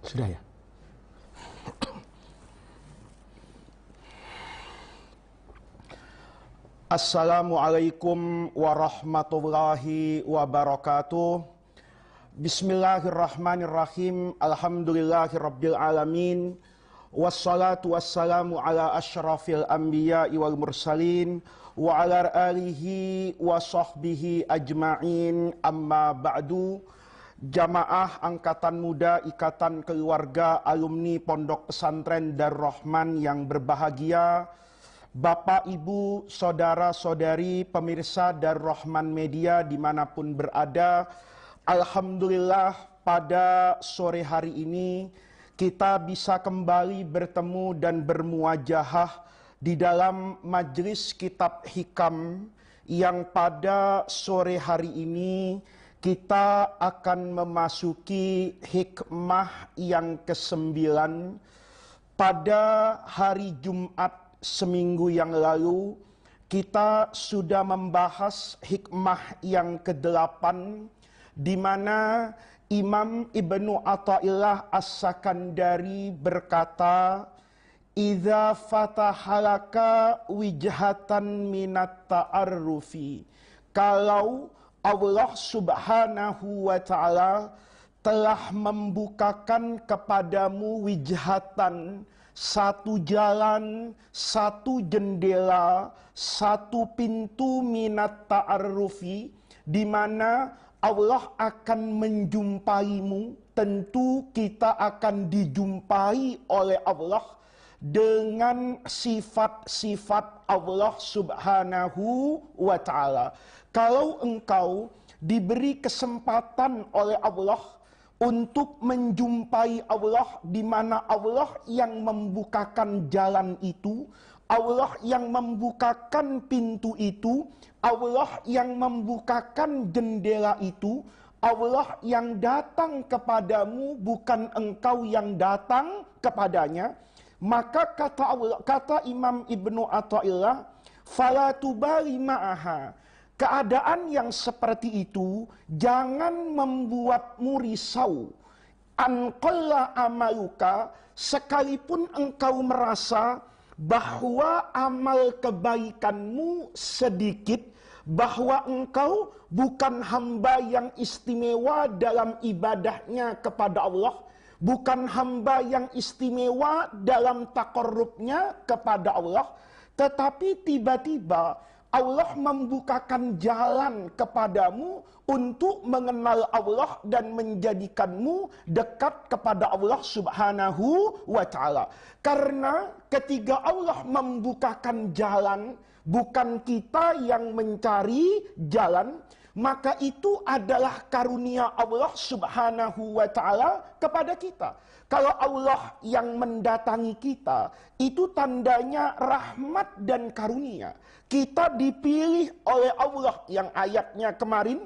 Sudah ya? Assalamualaikum warahmatullahi wabarakatuh. Bismillahirrahmanirrahim. Alhamdulillahirabbil alamin. Wassalatu wassalamu ala asyrafil anbiya'i wal mursalin wa ala alihi wa sahbihi ajma'in. Amma ba'du. Jamaah Angkatan Muda Ikatan Keluarga Alumni Pondok Pesantren Darur Rahman yang berbahagia, Bapak, Ibu, Saudara-saudari, pemirsa Darur Rahman Media dimanapun berada, alhamdulillah pada sore hari ini kita bisa kembali bertemu dan bermuajahah di dalam majelis kitab hikam yang pada sore hari ini kita akan memasuki hikmah yang ke-9 pada hari Jumat seminggu yang lalu. Kita sudah membahas hikmah yang ke-8 di mana Imam Ibnu Athaillah As-Sakandari berkata, "Idza fatahalaka wijhatan minat ta'arrufi." Kalau Allah Subhanahu wa ta'ala telah membukakan kepadamu wijhatan, satu jalan, satu jendela, satu pintu minat ta'arrufi, di mana Allah akan menjumpaimu. Tentu kita akan dijumpai oleh Allah dengan sifat-sifat Allah Subhanahu wa ta'ala. Kalau engkau diberi kesempatan oleh Allah untuk menjumpai Allah, di mana Allah yang membukakan jalan itu, Allah yang membukakan pintu itu, Allah yang membukakan jendela itu, Allah yang datang kepadamu, bukan engkau yang datang kepadanya. Maka kata Imam Ibnu Athaillah, fala tubali ma'aha. Keadaan yang seperti itu jangan membuatmu risau. Anqalla amaluka, sekalipun engkau merasa bahwa amal kebaikanmu sedikit, bahwa engkau bukan hamba yang istimewa dalam ibadahnya kepada Allah, bukan hamba yang istimewa dalam taqarrubnya kepada Allah, tetapi tiba-tiba Allah membukakan jalan kepadamu untuk mengenal Allah dan menjadikanmu dekat kepada Allah Subhanahu wa ta'ala. Karena ketika Allah membukakan jalan, bukan kita yang mencari jalan, maka itu adalah karunia Allah Subhanahu wa ta'ala kepada kita. Kalau Allah yang mendatangi kita, itu tandanya rahmat dan karunia. Kita dipilih oleh Allah, yang ayatnya kemarin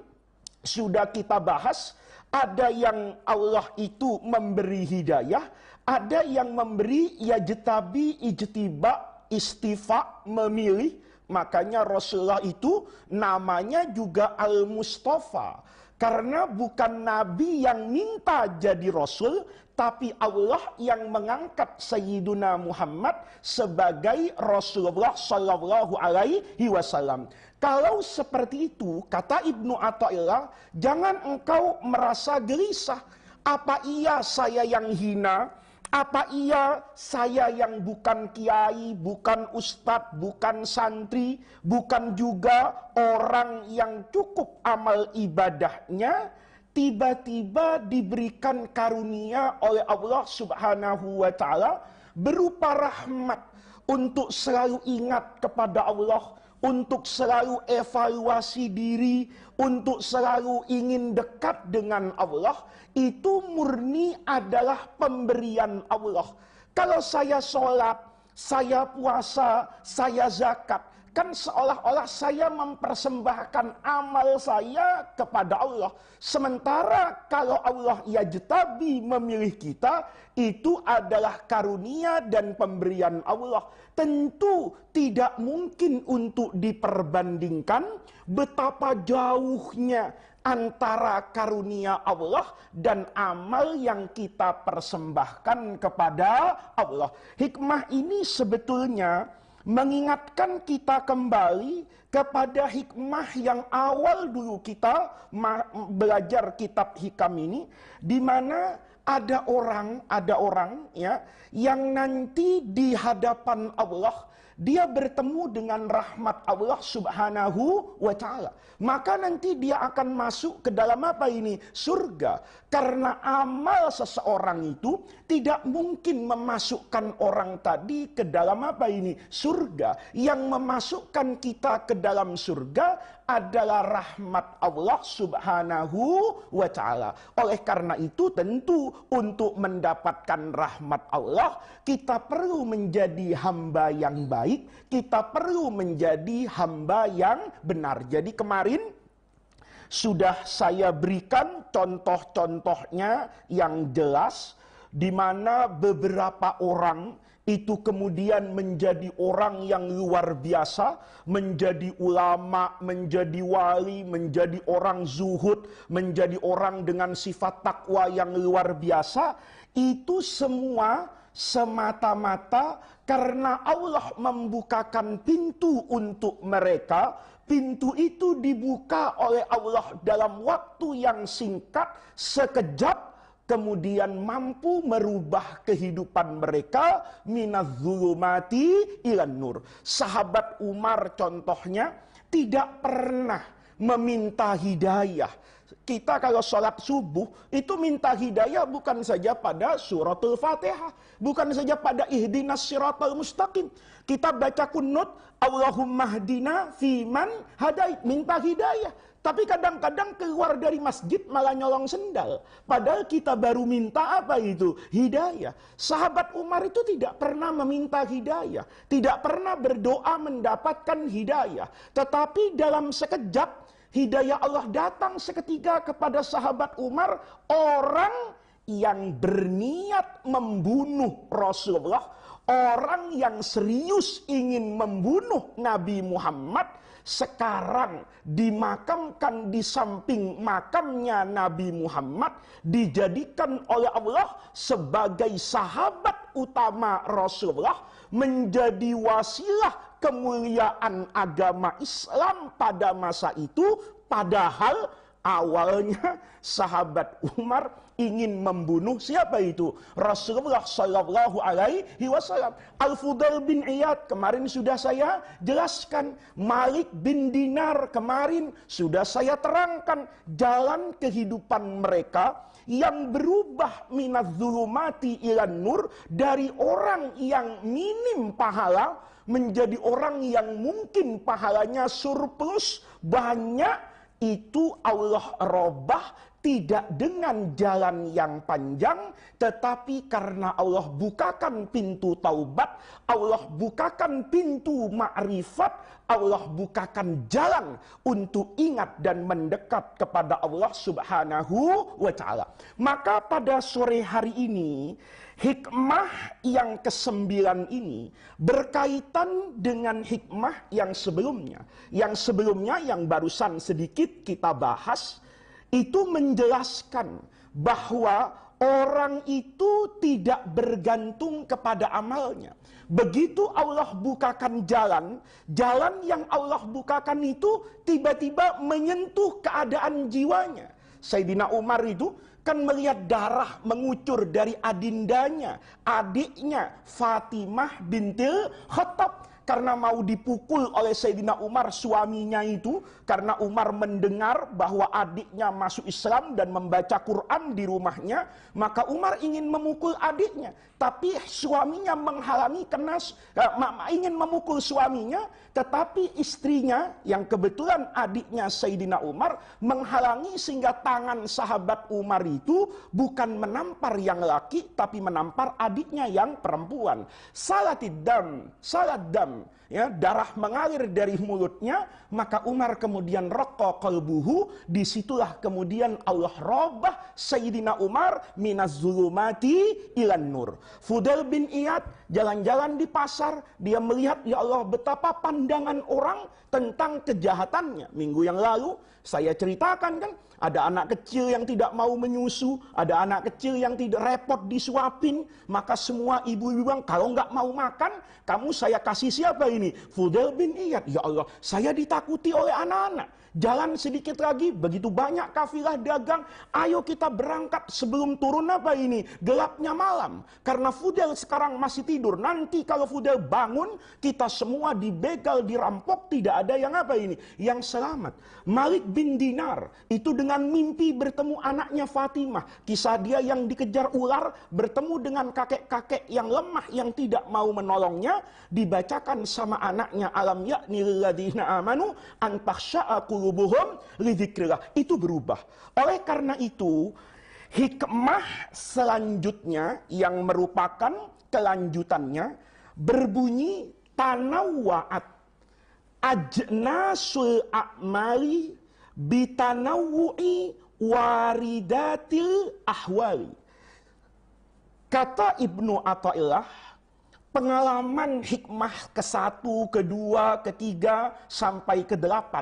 sudah kita bahas. Ada yang Allah itu memberi hidayah, ada yang memberi yajtabi, ijtiba, istifa, memilih. Makanya Rasulullah itu namanya juga Al-Mustafa. Karena bukan Nabi yang minta jadi Rasul, tapi Allah yang mengangkat Sayyiduna Muhammad sebagai Rasulullah Sallallahu Alaihi Wasallam. Kalau seperti itu, kata Ibnu Athaillah, jangan engkau merasa gelisah. Apa iya saya yang hina? Apa iya saya yang bukan kiai, bukan ustadz, bukan santri, bukan juga orang yang cukup amal ibadahnya, tiba-tiba diberikan karunia oleh Allah Subhanahu wa ta'ala berupa rahmat untuk selalu ingat kepada Allah, untuk selalu evaluasi diri, untuk selalu ingin dekat dengan Allah. Itu murni adalah pemberian Allah. Kalau saya sholat, saya puasa, saya zakat, kan seolah-olah saya mempersembahkan amal saya kepada Allah. Sementara kalau Allah yajtabi, memilih kita, itu adalah karunia dan pemberian Allah. Tentu tidak mungkin untuk diperbandingkan betapa jauhnya antara karunia Allah dan amal yang kita persembahkan kepada Allah. Hikmah ini sebetulnya mengingatkan kita kembali kepada hikmah yang awal dulu kita belajar kitab hikam ini, di mana ada orang ya yang nanti di hadapan Allah dia bertemu dengan rahmat Allah subhanahu wa ta'ala. Maka nanti dia akan masuk ke dalam apa ini? Surga. Karena amal seseorang itu tidak mungkin memasukkan orang tadi ke dalam apa ini? Surga. Yang memasukkan kita ke dalam surga adalah rahmat Allah subhanahu wa ta'ala. Oleh karena itu tentu untuk mendapatkan rahmat Allah, kita perlu menjadi hamba yang baik, kita perlu menjadi hamba yang benar. Jadi kemarin sudah saya berikan contoh-contohnya yang jelas, di mana beberapa orang itu kemudian menjadi orang yang luar biasa, menjadi ulama, menjadi wali, menjadi orang zuhud, menjadi orang dengan sifat takwa yang luar biasa. Itu semua semata-mata karena Allah membukakan pintu untuk mereka. Pintu itu dibuka oleh Allah dalam waktu yang singkat, sekejap, kemudian mampu merubah kehidupan mereka minadz-dzulumati ilan nur. Sahabat Umar contohnya tidak pernah meminta hidayah. Kita kalau sholat subuh itu minta hidayah bukan saja pada suratul Fatihah, bukan saja pada ihdinas siratal mustaqim. Kita baca kunut, Allahumma hdina fiman hadait, minta hidayah. Tapi kadang-kadang keluar dari masjid malah nyolong sendal. Padahal kita baru minta apa itu? Hidayah. Sahabat Umar itu tidak pernah meminta hidayah. Tidak pernah berdoa mendapatkan hidayah. Tetapi dalam sekejap, hidayah Allah datang seketika kepada sahabat Umar. Orang yang berniat membunuh Rasulullah, orang yang serius ingin membunuh Nabi Muhammad, sekarang dimakamkan di samping makamnya Nabi Muhammad, dijadikan oleh Allah sebagai sahabat utama Rasulullah, menjadi wasilah kemuliaan agama Islam pada masa itu. Padahal awalnya sahabat Umar ingin membunuh siapa itu? Rasulullah Sallallahu Alaihi Wasallam. Al-Fudail bin Iyad kemarin sudah saya jelaskan. Malik bin Dinar kemarin sudah saya terangkan jalan kehidupan mereka yang berubah minadz-dzulumati ilan nur, dari orang yang minim pahala menjadi orang yang mungkin pahalanya surplus banyak. Itu Allah robah tidak dengan jalan yang panjang, tetapi karena Allah bukakan pintu taubat, Allah bukakan pintu ma'rifat, Allah bukakan jalan untuk ingat dan mendekat kepada Allah subhanahu wa ta'ala. Maka pada sore hari ini, hikmah yang ke-9 ini berkaitan dengan hikmah yang sebelumnya. Yang sebelumnya yang barusan sedikit kita bahas, itu menjelaskan bahwa orang itu tidak bergantung kepada amalnya. Begitu Allah bukakan jalan, jalan yang Allah bukakan itu tiba-tiba menyentuh keadaan jiwanya. Sayyidina Umar itu kan melihat darah mengucur dari adindanya, adiknya Fatimah bintil Khattab. Karena mau dipukul oleh Sayyidina Umar suaminya itu, karena Umar mendengar bahwa adiknya masuk Islam dan membaca Quran di rumahnya, maka Umar ingin memukul adiknya. Tapi suaminya menghalangi, ingin memukul suaminya, tetapi istrinya yang kebetulan adiknya Sayyidina Umar menghalangi, sehingga tangan sahabat Umar itu bukan menampar yang laki, tapi menampar adiknya yang perempuan. Salat dam kemudian ya darah mengalir dari mulutnya, maka Umar kemudian raqqa qalbuhu, disitulah kemudian Allah robah Sayyidina Umar minaz zulumati ilan nur. Fudail bin Iyad jalan-jalan di pasar, dia melihat ya Allah betapa pandangan orang tentang kejahatannya. Minggu yang lalu saya ceritakan kan, ada anak kecil yang tidak mau menyusu, ada anak kecil yang tidak repot disuapin, maka semua ibu-ibu bilang, kalau nggak mau makan, kamu saya kasih siapa ini? Fudail bin Iyad. Ya Allah, saya ditakuti oleh anak-anak. Jalan sedikit lagi, begitu banyak kafilah dagang, ayo kita berangkat sebelum turun apa ini? Gelapnya malam. Karena Fudail sekarang masih tidur, nanti kalau Fudail bangun, kita semua dibegal, dirampok, tidak ada yang apa ini? Yang selamat. Malik bin Dinar, itu dengan mimpi bertemu anaknya Fatimah. Kisah dia yang dikejar ular, bertemu dengan kakek-kakek yang lemah, yang tidak mau menolongnya, dibacakan sama anaknya, alam ya'ni lilladzina amanu an takhsha'a qulubuhum li dzikrillah. Itu berubah. Oleh karena itu, hikmah selanjutnya yang merupakan kelanjutannya berbunyi tanawwa'at ajnasul a'mali bitanawwu'i waridatil ahwali. Kata Ibnu Athaillah, pengalaman hikmah ke-1, ke-2, ke-3 sampai ke-8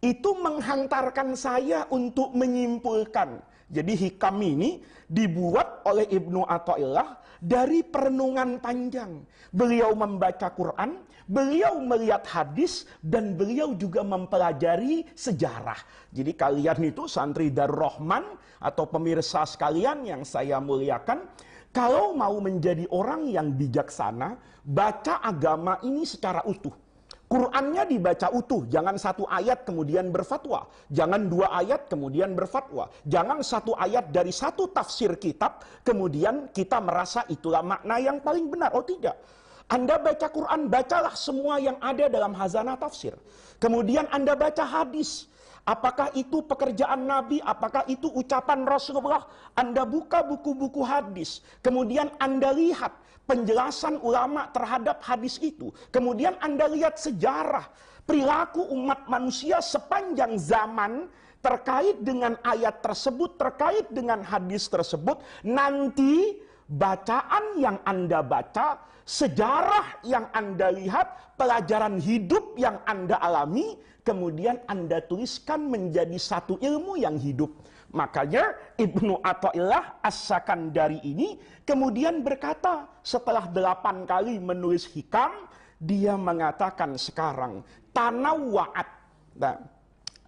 itu menghantarkan saya untuk menyimpulkan. Jadi hikam ini dibuat oleh Ibnu Athaillah dari perenungan panjang. Beliau membaca Quran, beliau melihat hadis, dan beliau juga mempelajari sejarah. Jadi kalian itu santri Darur Rahman atau pemirsa sekalian yang saya muliakan, kalau mau menjadi orang yang bijaksana, baca agama ini secara utuh. Qurannya dibaca utuh, jangan satu ayat kemudian berfatwa, jangan 2 ayat kemudian berfatwa, jangan satu ayat dari satu tafsir kitab kemudian kita merasa itulah makna yang paling benar. Oh tidak. Anda baca Quran, bacalah semua yang ada dalam hazanah tafsir. Kemudian Anda baca hadis. Apakah itu pekerjaan Nabi, apakah itu ucapan Rasulullah. Anda buka buku-buku hadis. Kemudian Anda lihat penjelasan ulama terhadap hadis itu. Kemudian Anda lihat sejarah, perilaku umat manusia sepanjang zaman terkait dengan ayat tersebut, terkait dengan hadis tersebut. Nanti bacaan yang Anda baca, sejarah yang Anda lihat, pelajaran hidup yang Anda alami, kemudian Anda tuliskan menjadi satu ilmu yang hidup. Makanya Ibnu Athaillah As-Sakandari ini kemudian berkata setelah 8 kali menulis hikam, dia mengatakan sekarang tanawwa'at. Nah,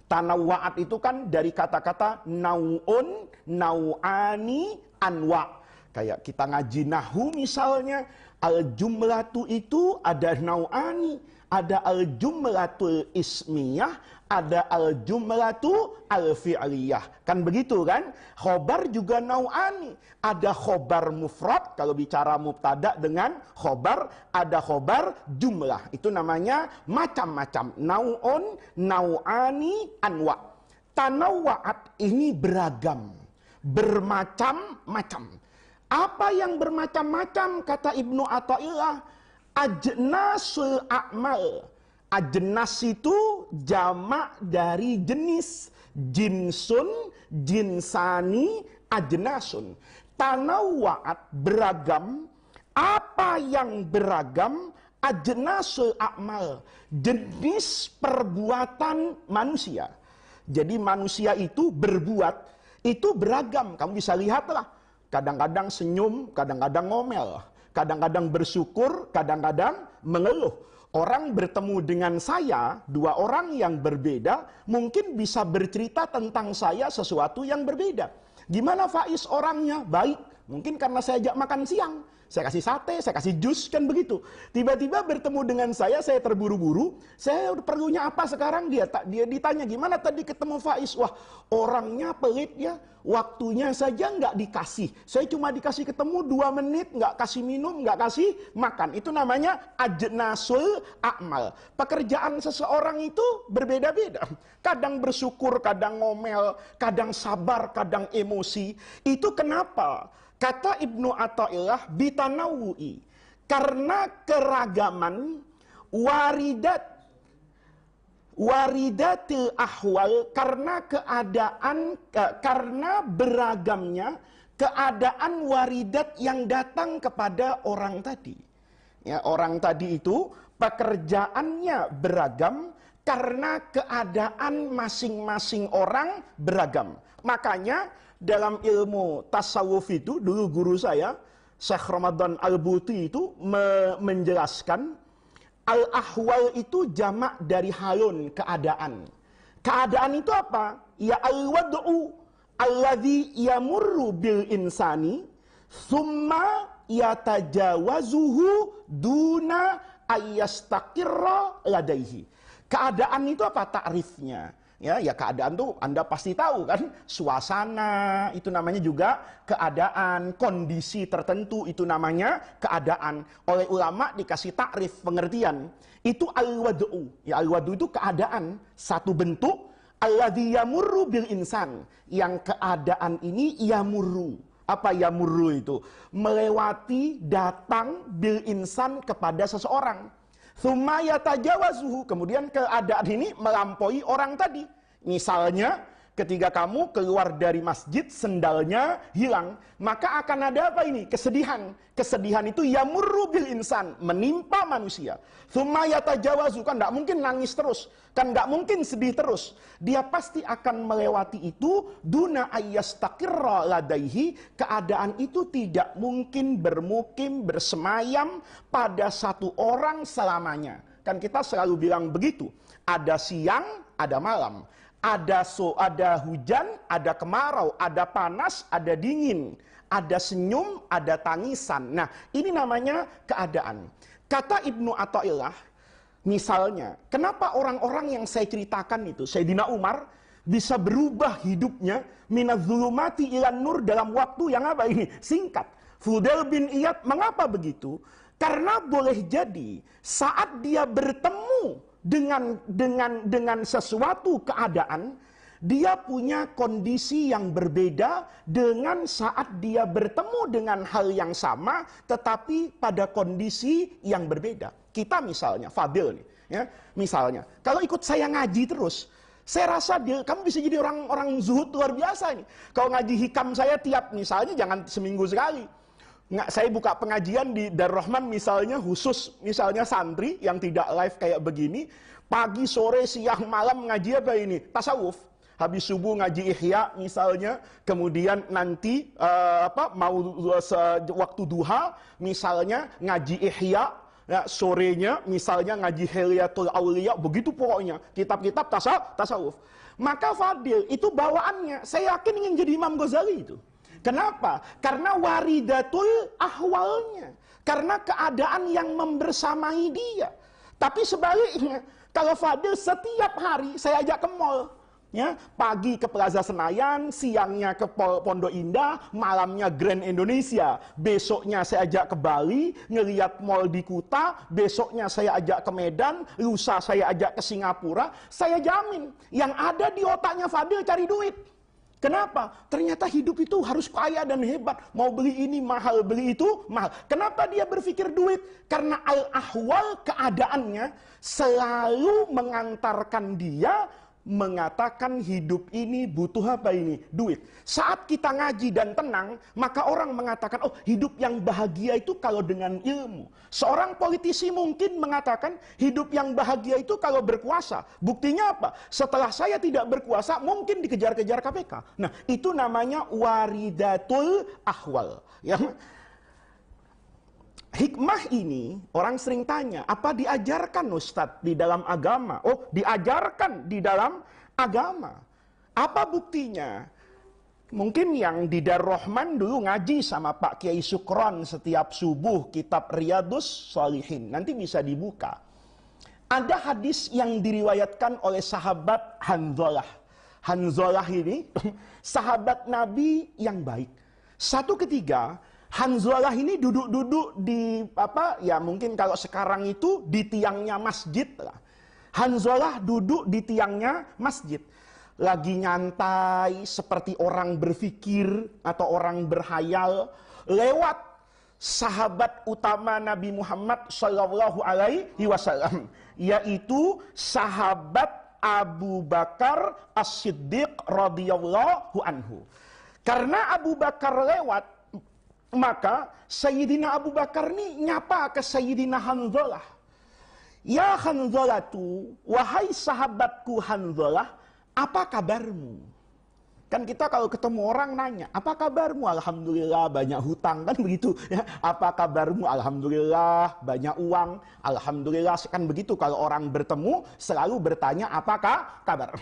tanawwa'at itu kan dari kata-kata nau'un, nau'ani, anwa'. Kayak kita ngaji nahwu misalnya, al-jumlatu itu ada nau'ani, ada al-jumlatul ismiyah, ada al-jumlatu al-fi'liyah. Kan begitu kan? Khobar juga nau'ani. Ada khobar mufrad, kalau bicara mubtada dengan khobar, ada khobar jumlah. Itu namanya macam-macam. Nau'un, nau'ani, anwa'. Tanawwa'at ini beragam, bermacam-macam. Apa yang bermacam-macam kata Ibnu Athaillah? Ajnasul a'mal. Ajnas itu jamak dari jenis. Jinsun, jinsani, ajnasun. Tanawwa'at beragam. Apa yang beragam? Ajnasul a'mal. Jenis perbuatan manusia. Jadi manusia itu berbuat, itu beragam. Kamu bisa lihatlah. Kadang-kadang senyum, kadang-kadang ngomel. Kadang-kadang bersyukur, kadang-kadang mengeluh. Orang bertemu dengan saya, 2 orang yang berbeda, mungkin bisa bercerita tentang saya sesuatu yang berbeda. Gimana Faiz orangnya? Baik. Mungkin karena saya ajak makan siang. Saya kasih sate, saya kasih jus, kan begitu. Tiba-tiba bertemu dengan saya terburu-buru. Saya perlunya apa sekarang? Dia ditanya, gimana tadi ketemu Faiz? Wah, orangnya pelit ya. Waktunya saja nggak dikasih. Saya cuma dikasih ketemu 2 menit, nggak kasih minum, nggak kasih makan. Itu namanya ajnasul a'mal. Pekerjaan seseorang itu berbeda-beda. Kadang bersyukur, kadang ngomel, kadang sabar, kadang emosi. Itu kenapa? Kata Ibnu Athaillah bitanawu'i, karena keragaman waridatil ahwal, karena karena beragamnya keadaan waridat yang datang kepada orang tadi. Ya, orang tadi itu pekerjaannya beragam karena keadaan masing-masing orang beragam. Makanya dalam ilmu tasawuf itu, dulu guru saya Syekh Ramadan Al-Buti itu menjelaskan al-ahwal itu jamak dari halun, keadaan. Keadaan itu apa? Ya al-wad'u alladhi yamurru bil insani thumma yatajawazuhu duna ayyastaqirra ladaihi. Keadaan itu apa takrifnya? Ya keadaan tuh Anda pasti tahu kan, suasana itu namanya juga keadaan, kondisi tertentu itu namanya keadaan. Oleh ulama dikasih takrif pengertian. Itu al-wad'u. Ya al-wad'u itu keadaan, satu bentuk alladzi yamurru bil insan, yang keadaan ini yamurru. Apa yamurru itu? Melewati, datang bil insan kepada seseorang. Tsumma yatajawazuhu, kemudian keadaan ini melampaui orang tadi. Misalnya ketika kamu keluar dari masjid sendalnya hilang, maka akan ada apa ini? Kesedihan. Kesedihan itu yamurru bil insan, menimpa manusia. Tsumma yatajawazu, kan enggak mungkin nangis terus, kan enggak mungkin sedih terus. Dia pasti akan melewati itu duna ayyastaqirra ladaihi, keadaan itu tidak mungkin bermukim bersemayam pada satu orang selamanya. Kan kita selalu bilang begitu. Ada siang, ada malam. Ada hujan, ada kemarau, ada panas, ada dingin, ada senyum, ada tangisan. Nah, ini namanya keadaan. Kata Ibnu Athaillah, misalnya, kenapa orang-orang yang saya ceritakan itu, Sayyidina Umar bisa berubah hidupnya minadz-dzulumati ilan nur dalam waktu yang apa ini? Singkat. Fudail bin Iyad, mengapa begitu? Karena boleh jadi saat dia bertemu dengan sesuatu keadaan, dia punya kondisi yang berbeda dengan saat dia bertemu dengan hal yang sama tetapi pada kondisi yang berbeda. Kita misalnya Fadil nih, ya, misalnya kalau ikut saya ngaji terus, saya rasa kamu bisa jadi orang zuhud luar biasa nih. Kalau ngaji hikam saya tiap, misalnya jangan seminggu sekali. Nggak, saya buka pengajian di Darur Rahman misalnya, khusus misalnya santri yang tidak live kayak begini, pagi, sore, siang, malam ngaji apa ini? Tasawuf. Habis subuh ngaji Ihya misalnya, kemudian nanti mau waktu duha misalnya ngaji Ihya, ya, sorenya misalnya ngaji Hilyatul Auliya, begitu pokoknya kitab-kitab tasawuf. Maka Fadil itu bawaannya, saya yakin ingin jadi Imam Ghazali itu. Kenapa? Karena waridatul ahwalnya, karena keadaan yang membersamai dia. Tapi sebaliknya, kalau Fadil setiap hari saya ajak ke mall, ya, pagi ke Plaza Senayan, siangnya ke Pondok Indah, malamnya Grand Indonesia, besoknya saya ajak ke Bali, ngelihat mall di Kuta, besoknya saya ajak ke Medan, lusa saya ajak ke Singapura, saya jamin yang ada di otaknya Fadil cari duit. Kenapa? Ternyata hidup itu harus kaya dan hebat. Mau beli ini mahal, beli itu mahal. Kenapa dia berpikir duit? Karena al-ahwal, keadaannya selalu mengantarkan dia mengatakan hidup ini butuh apa ini? Duit. Saat kita ngaji dan tenang, maka orang mengatakan, oh, hidup yang bahagia itu kalau dengan ilmu. Seorang politisi mungkin mengatakan hidup yang bahagia itu kalau berkuasa. Buktinya apa? Setelah saya tidak berkuasa, mungkin dikejar-kejar KPK. Nah, itu namanya waridatul ahwal. Ya. Hikmah ini orang sering tanya, apa diajarkan Ustadz di dalam agama? Oh, diajarkan di dalam agama. Apa buktinya? Mungkin yang di Darur Rahman dulu ngaji sama Pak Kiai Sukron setiap subuh kitab Riyadhus Shalihin. Nanti bisa dibuka. Ada hadis yang diriwayatkan oleh sahabat Hanzalah. Hanzalah ini sahabat Nabi yang baik. Satu ketika Hanzalah ini duduk-duduk di ya mungkin kalau sekarang itu di tiangnya masjid lah. Hanzalah duduk di tiangnya masjid. Lagi nyantai seperti orang berpikir atau orang berhayal, lewat sahabat utama Nabi Muhammad Shallallahu Alaihi Wasallam, yaitu sahabat Abu Bakar As-Siddiq radhiyallahu anhu. Karena Abu Bakar lewat, maka Sayyidina Abu Bakar ini nyapa ke Sayyidina Hanzalah. Ya Hanzalatu, wahai sahabatku Hanzalah, apa kabarmu? Kan kita kalau ketemu orang nanya, apa kabarmu? Alhamdulillah, banyak hutang, kan begitu ya. Apa kabarmu? Alhamdulillah, banyak uang. Alhamdulillah, kan begitu kalau orang bertemu selalu bertanya apakah kabar.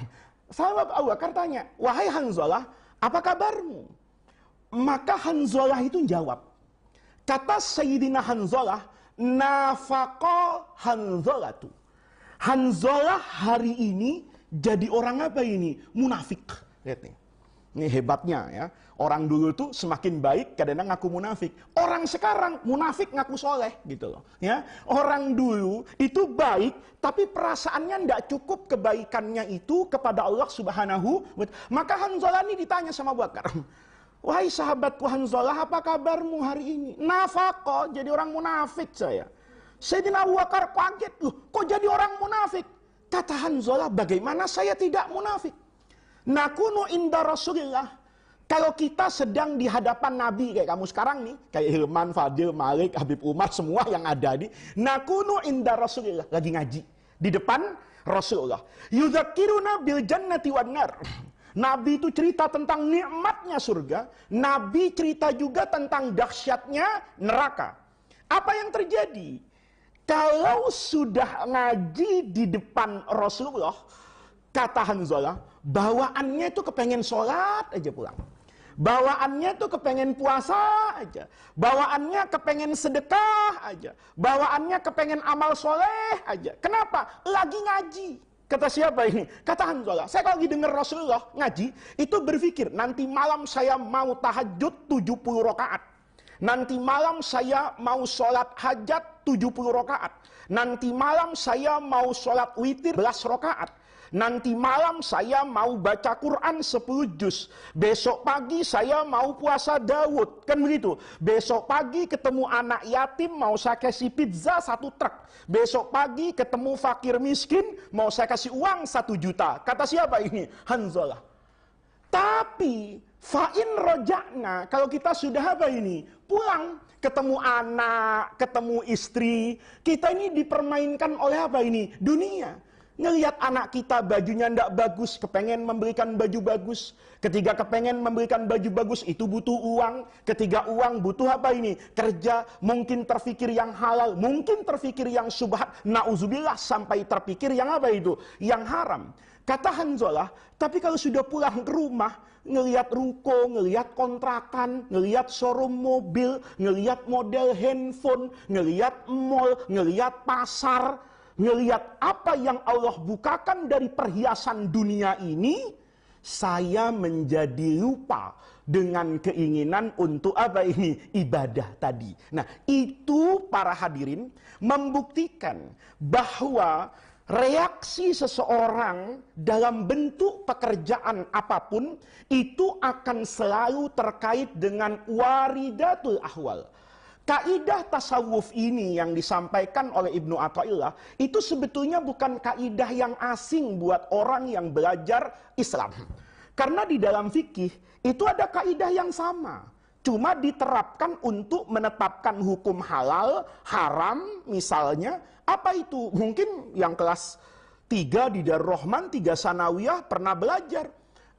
Sahabat Abu Bakar tanya, wahai Hanzalah, apa kabarmu? Maka Hanzalah itu jawab. Kata Sayyidina Hanzalah, nafaqa Hanzalatu. Hanzalah hari ini jadi orang apa ini? Munafik. Lihat nih. Ini hebatnya ya. Orang dulu tuh semakin baik kadang-kadang ngaku munafik. Orang sekarang munafik ngaku soleh gitu loh. Ya. Orang dulu itu baik tapi perasaannya tidak cukup kebaikannya itu kepada Allah Subhanahu wa Ta'ala. Maka Hanzalah ini ditanya sama Abu Bakar. Wahai sahabatku Hanzalah, apa kabarmu hari ini? Nafaqah, jadi orang munafik saya. Sayyidina Abu Bakar kaget, loh kok jadi orang munafik? Kata Hanzalah, bagaimana saya tidak munafik? Nakunu inda Rasulillah. Kalau kita sedang di hadapan Nabi kayak kamu sekarang nih, kayak Hilman, Fadil, Malik, Habib Umar, semua yang ada di nakunu inda Rasulillah, lagi ngaji di depan Rasulullah. Yudzakiruna bil jannati wan nar. Nabi itu cerita tentang nikmatnya surga, Nabi cerita juga tentang dahsyatnya neraka. Apa yang terjadi? Kalau sudah ngaji di depan Rasulullah, kata Hanzalah, bawaannya itu kepengen sholat aja pulang. Bawaannya tuh kepengen puasa aja. Bawaannya kepengen sedekah aja. Bawaannya kepengen amal soleh aja. Kenapa? Lagi ngaji. Kata siapa ini? Kata Hanzalah. Saya kalau lagi dengar Rasulullah ngaji, itu berpikir, nanti malam saya mau tahajud 70 rakaat. Nanti malam saya mau sholat hajat 70 rakaat. Nanti malam saya mau sholat witir 11 rakaat. Nanti malam saya mau baca Quran 10 juz. Besok pagi saya mau puasa Daud. Kan begitu. Besok pagi ketemu anak yatim mau saya kasih pizza 1 truk. Besok pagi ketemu fakir miskin mau saya kasih uang 1 juta. Kata siapa ini? Hanzalah. Tapi fa'in rojakna, kalau kita sudah apa ini? Pulang, ketemu anak, ketemu istri, kita ini dipermainkan oleh apa ini? Dunia. Ngelihat anak kita bajunya ndak bagus, kepengen memberikan baju bagus. Ketika kepengen memberikan baju bagus, itu butuh uang. Ketika uang butuh apa ini? Kerja, mungkin terfikir yang halal, mungkin terfikir yang subhat. Na'udzubillah, sampai terfikir yang apa itu? Yang haram. Kata Hanzalah, tapi kalau sudah pulang ke rumah, ngelihat ruko, ngelihat kontrakan, ngelihat showroom mobil, ngelihat model handphone, ngelihat mall, ngelihat pasar, ngelihat apa yang Allah bukakan dari perhiasan dunia ini, saya menjadi lupa dengan keinginan untuk apa ini? Ibadah tadi. Nah, itu para hadirin membuktikan bahwa reaksi seseorang dalam bentuk pekerjaan apapun itu akan selalu terkait dengan waridatul ahwal. Kaidah tasawuf ini yang disampaikan oleh Ibnu Athaillah itu sebetulnya bukan kaidah yang asing buat orang yang belajar Islam. Karena di dalam fikih itu ada kaidah yang sama. Cuma diterapkan untuk menetapkan hukum halal, haram misalnya. Apa itu? Mungkin yang kelas 3 di Darul Rahman, 3 sanawiyah pernah belajar.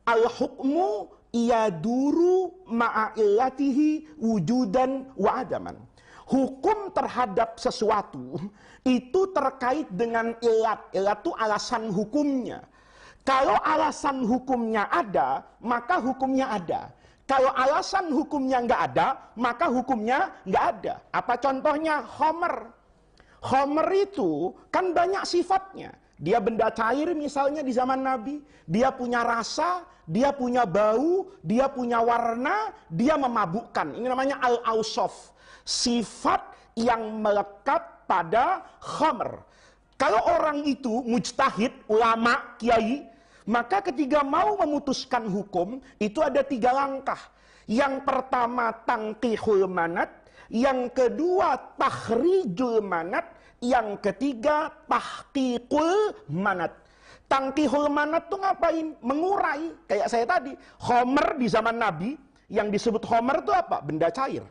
Al-hukmu yaduru ma'illatihi wujudan wa adaman. Hukum terhadap sesuatu itu terkait dengan ilat. Ilat itu alasan hukumnya. Kalau alasan hukumnya ada, maka hukumnya ada. Kalau alasan hukumnya nggak ada, maka hukumnya nggak ada. Apa contohnya? Khamr. Khamr itu kan banyak sifatnya. Dia benda cair misalnya di zaman Nabi. Dia punya rasa, dia punya bau, dia punya warna, dia memabukkan. Ini namanya al-awsaf. Sifat yang melekat pada khamr. Kalau orang itu mujtahid, ulama, kiai, maka ketika mau memutuskan hukum, itu ada 3 langkah. Yang pertama tangqihul manat, Yang kedua takhrijul manat. Yang ketiga tahqiqul manat. Tangkihul manat tuh ngapain? Mengurai. Kayak saya tadi, khomer di zaman Nabi, yang disebut khomer itu apa? Benda cair.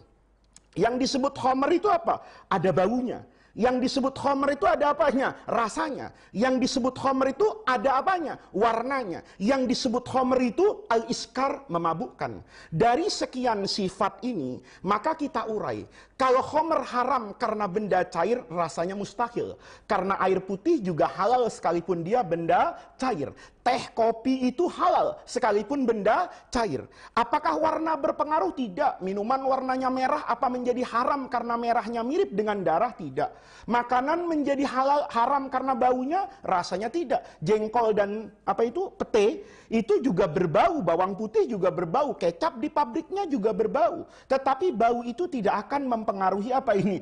Yang disebut khomer itu apa? Ada baunya. Yang disebut khomer itu ada apanya? Rasanya. Yang disebut khomer itu ada apanya? Warnanya. Yang disebut khomer itu al-iskar, memabukkan. Dari sekian sifat ini, maka kita urai. Kalau khomer haram karena benda cair, rasanya mustahil. Karena air putih juga halal sekalipun dia benda cair. Teh, kopi itu halal sekalipun benda cair. Apakah warna berpengaruh? Tidak. Minuman warnanya merah apa menjadi haram karena merahnya mirip dengan darah? Tidak. Makanan menjadi halal haram karena baunya? Rasanya tidak. Jengkol dan pete itu juga berbau, bawang putih juga berbau, kecap di pabriknya juga berbau. Tetapi bau itu tidak akan mempengaruhi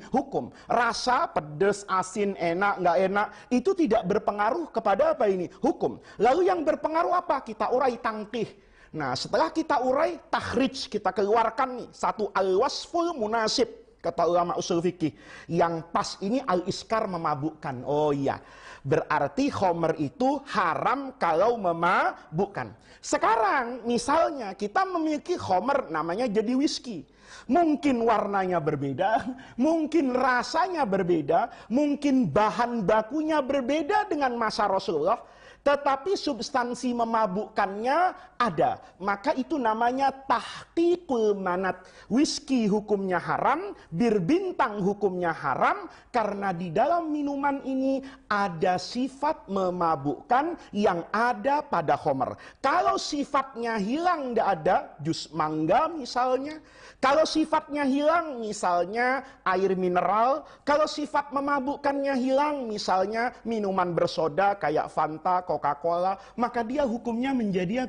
hukum. Rasa, pedas, asin, enak, nggak enak, itu tidak berpengaruh kepada hukum. Lalu yang berpengaruh apa? Kita urai, tangkih. Nah, setelah kita urai, takhrij, kita keluarkan nih satu al-wasful munasib, kata ulama usul fikih. Yang pas ini al-iskar, memabukkan. Oh iya, berarti khomer itu haram kalau memabukkan. Sekarang misalnya kita memiliki khomer namanya jadi whisky. Mungkin warnanya berbeda, mungkin rasanya berbeda, mungkin bahan bakunya berbeda dengan masa Rasulullah, tetapi substansi memabukkannya ada. Maka itu namanya tahqiqul manat. Whisky hukumnya haram, bir bintang hukumnya haram, karena di dalam minuman ini ada sifat memabukkan yang ada pada khomer. Kalau sifatnya hilang, tidak ada, jus mangga misalnya. Kalau sifatnya hilang, misalnya air mineral. Kalau sifat memabukkannya hilang, misalnya minuman bersoda kayak Fanta, Coca-Cola, maka dia hukumnya menjadi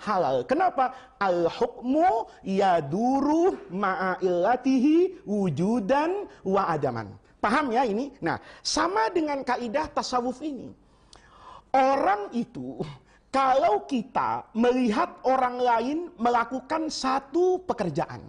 halal. Kenapa? Al-hukmu yaduru ma'illatihi wujudan wa adaman. Paham ya ini? Nah, sama dengan kaidah tasawuf ini. Orang itu, kalau kita melihat orang lain melakukan satu pekerjaan,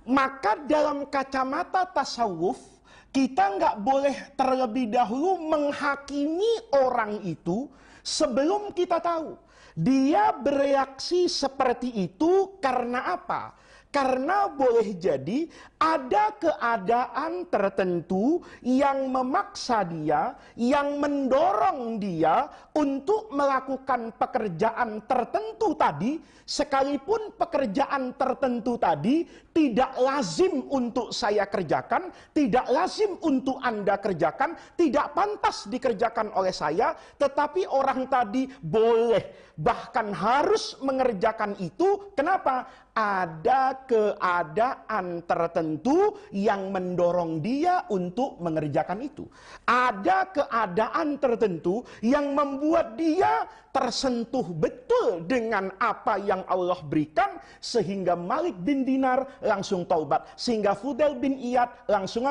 maka dalam kacamata tasawuf, kita nggak boleh terlebih dahulu menghakimi orang itu sebelum kita tahu dia bereaksi seperti itu karena apa? Karena boleh jadi ada keadaan tertentu yang memaksa dia, yang mendorong dia untuk melakukan pekerjaan tertentu tadi, sekalipun pekerjaan tertentu tadi tidak lazim untuk saya kerjakan, tidak lazim untuk Anda kerjakan, tidak pantas dikerjakan oleh saya, tetapi orang tadi boleh, bahkan harus mengerjakan itu. Kenapa? Ada keadaan tertentu yang mendorong dia untuk mengerjakan itu. Ada keadaan tertentu yang membuat dia tersentuh betul dengan apa yang Allah berikan, sehingga Malik bin Dinar langsung taubat, sehingga Fudail bin Iyad langsung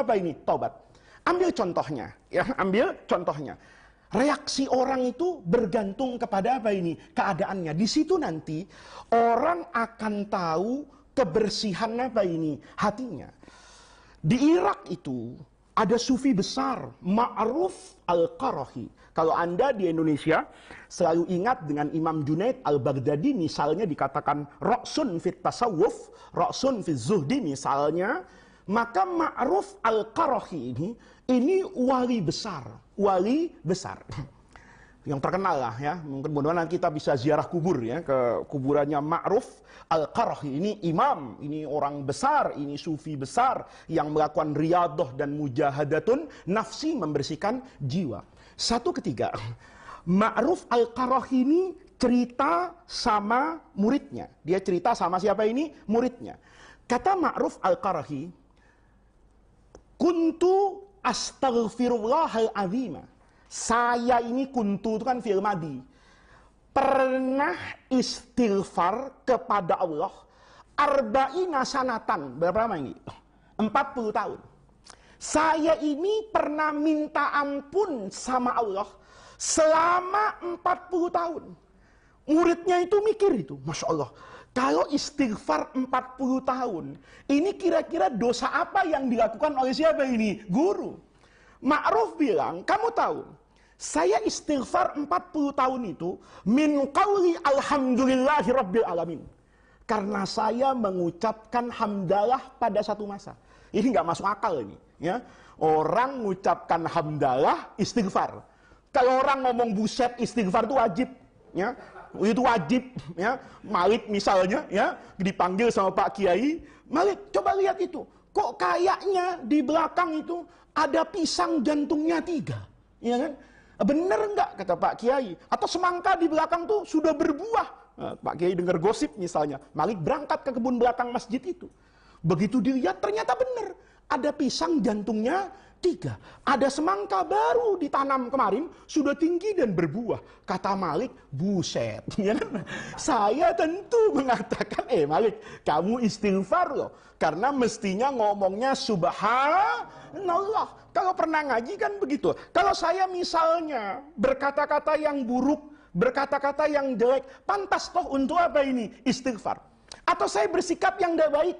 taubat. Ambil contohnya, ya, ambil contohnya. Reaksi orang itu bergantung kepada keadaannya. Di situ nanti orang akan tahu kebersihan hatinya. Di Irak itu ada sufi besar, Ma'ruf al-Qarahi. Kalau Anda di Indonesia selalu ingat dengan Imam Junaid al-Baghdadi, misalnya dikatakan Ra'sun fit tasawuf, Ra'sun fit zuhdi misalnya, maka Ma'ruf al-Qarahi ini wali besar. Wali besar yang terkenal lah ya. Mungkin mudah-mudahan kita bisa ziarah kubur ya, ke kuburannya Ma'ruf al-Qarahi. Ini imam, ini orang besar, ini sufi besar yang melakukan riyadah dan mujahadatun nafsi, membersihkan jiwa. Satu ketiga, Ma'ruf al-Qarahi ini cerita sama muridnya. Dia cerita sama siapa ini? Muridnya. Kata Ma'ruf al-Qarahi, kuntu astaghfirullahal azima. Saya ini kuntu itu kan fi'il madi. Pernah istighfar kepada Allah arba'ina sanatan. Berapa lama ini? 40 tahun. Saya ini pernah minta ampun sama Allah selama 40 tahun. Muridnya itu mikir itu, Masya Allah. Kalau istighfar 40 tahun, ini kira-kira dosa apa yang dilakukan oleh siapa ini? Guru. Ma'ruf bilang, kamu tahu, saya istighfar 40 tahun itu min qawli alhamdulillahi rabbil alamin. Karena saya mengucapkan hamdalah pada satu masa. Ini nggak masuk akal ini, ya. Orang mengucapkan hamdalah istighfar. Kalau orang ngomong buset istighfar itu wajib, ya. Itu wajib, ya. Malik misalnya, ya, dipanggil sama Pak Kiai, Malik coba lihat itu, kok kayaknya di belakang itu ada pisang jantungnya 3, ya kan? Bener enggak kata Pak Kiai? Atau semangka di belakang tuh sudah berbuah? Nah, Pak Kiai dengar gosip misalnya, Malik berangkat ke kebun belakang masjid itu. Begitu dilihat ternyata benar, ada pisang jantungnya 3. Ada semangka baru ditanam kemarin, sudah tinggi dan berbuah. Kata Malik, buset. Ya kan? Saya tentu mengatakan, Malik, kamu istighfar loh. Karena mestinya ngomongnya subhanallah. Kalau pernah ngaji kan begitu. Kalau saya misalnya berkata-kata yang buruk, berkata-kata yang jelek, pantas toh untuk apa ini? Istighfar. Atau saya bersikap yang tidak baik.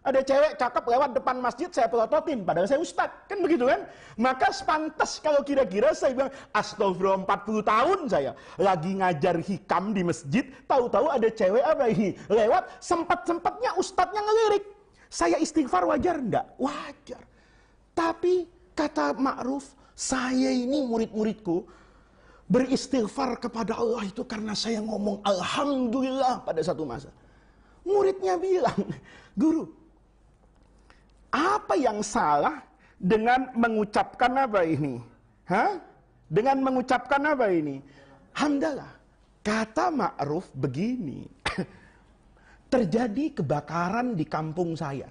Ada cewek cakep lewat depan masjid, saya pelototin, padahal saya ustadz, kan begitu kan? Maka pantas kalau kira-kira saya bilang, astagfirullah 40 tahun saya lagi ngajar hikam di masjid, tahu-tahu ada cewek apa ini lewat, sempat-sempatnya ustadznya ngelirik. Saya istighfar wajar enggak? Wajar. Tapi kata Ma'ruf, saya ini murid-muridku beristighfar kepada Allah itu karena saya ngomong alhamdulillah pada satu masa. Muridnya bilang, guru, apa yang salah dengan mengucapkan apa ini? Dengan mengucapkan apa ini? Hamdalah. Kata Ma'ruf begini. Terjadi kebakaran di kampung saya.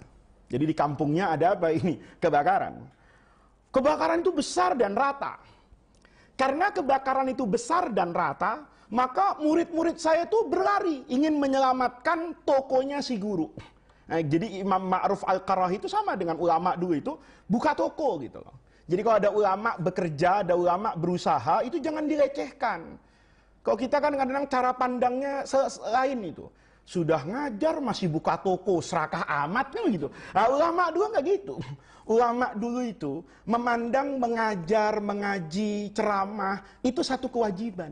Jadi di kampungnya ada apa ini? Kebakaran. Kebakaran itu besar dan rata. Karena kebakaran itu besar dan rata, maka murid-murid saya itu berlari ingin menyelamatkan tokonya si guru. Nah, jadi Imam Ma'ruf Al-Qarrahi itu sama dengan ulama dulu itu buka toko gitu loh. Jadi kalau ada ulama bekerja, ada ulama berusaha, itu jangan dilecehkan. Kalau kita kan kadang-kadang cara pandangnya lain itu. Sudah ngajar masih buka toko, serakah amat kan gitu. Nah, ulama dulu nggak gitu. Ulama dulu itu memandang mengajar, mengaji, ceramah itu satu kewajiban.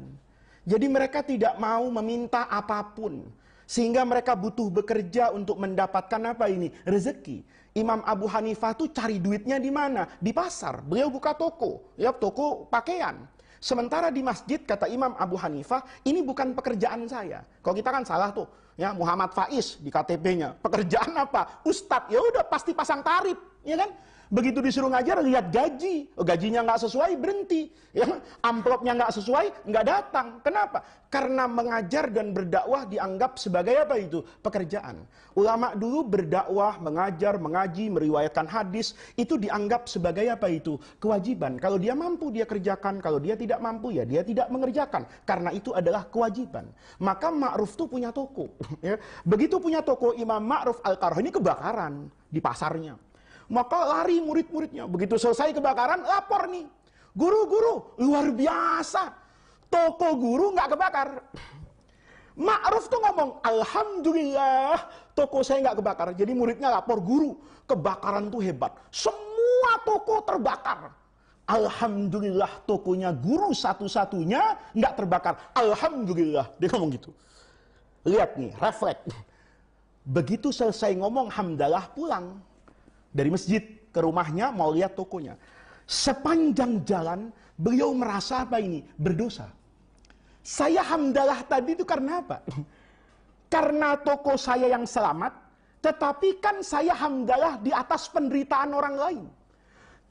Jadi mereka tidak mau meminta apapun. Sehingga mereka butuh bekerja untuk mendapatkan apa ini? Rezeki. Imam Abu Hanifah tuh cari duitnya di mana? Di pasar. Beliau buka toko, ya toko pakaian. Sementara di masjid kata Imam Abu Hanifah, ini bukan pekerjaan saya. Kalau kita kan salah tuh, ya Muhammad Faiz di KTP-nya. Pekerjaan apa? Ustadz. Ya udah pasti pasang tarif, ya kan? Begitu disuruh ngajar, lihat gaji. Gajinya nggak sesuai, berhenti. Ya, amplopnya nggak sesuai, nggak datang. Kenapa? Karena mengajar dan berdakwah dianggap sebagai apa itu? Pekerjaan. Ulama dulu berdakwah, mengajar, mengaji, meriwayatkan hadis, itu dianggap sebagai apa itu? Kewajiban. Kalau dia mampu, dia kerjakan. Kalau dia tidak mampu, ya dia tidak mengerjakan. Karena itu adalah kewajiban. Maka Ma'ruf itu punya toko. Ya. Begitu punya toko, Imam Ma'ruf Al-Qarrahi ini kebakaran di pasarnya. Maka lari murid-muridnya. Begitu selesai kebakaran, lapor nih. Guru-guru, luar biasa. Toko guru nggak kebakar. Ma'ruf tuh ngomong, alhamdulillah toko saya nggak kebakar. Jadi muridnya lapor, guru, kebakaran tuh hebat. Semua toko terbakar. Alhamdulillah tokonya guru satu-satunya nggak terbakar. Alhamdulillah. Dia ngomong gitu. Lihat nih, refleks. Begitu selesai ngomong hamdalah, pulang. Dari masjid ke rumahnya mau lihat tokonya. Sepanjang jalan beliau merasa apa ini? Berdosa. Saya hamdalah tadi itu karena apa? Karena toko saya yang selamat, tetapi kan saya hamdalah di atas penderitaan orang lain.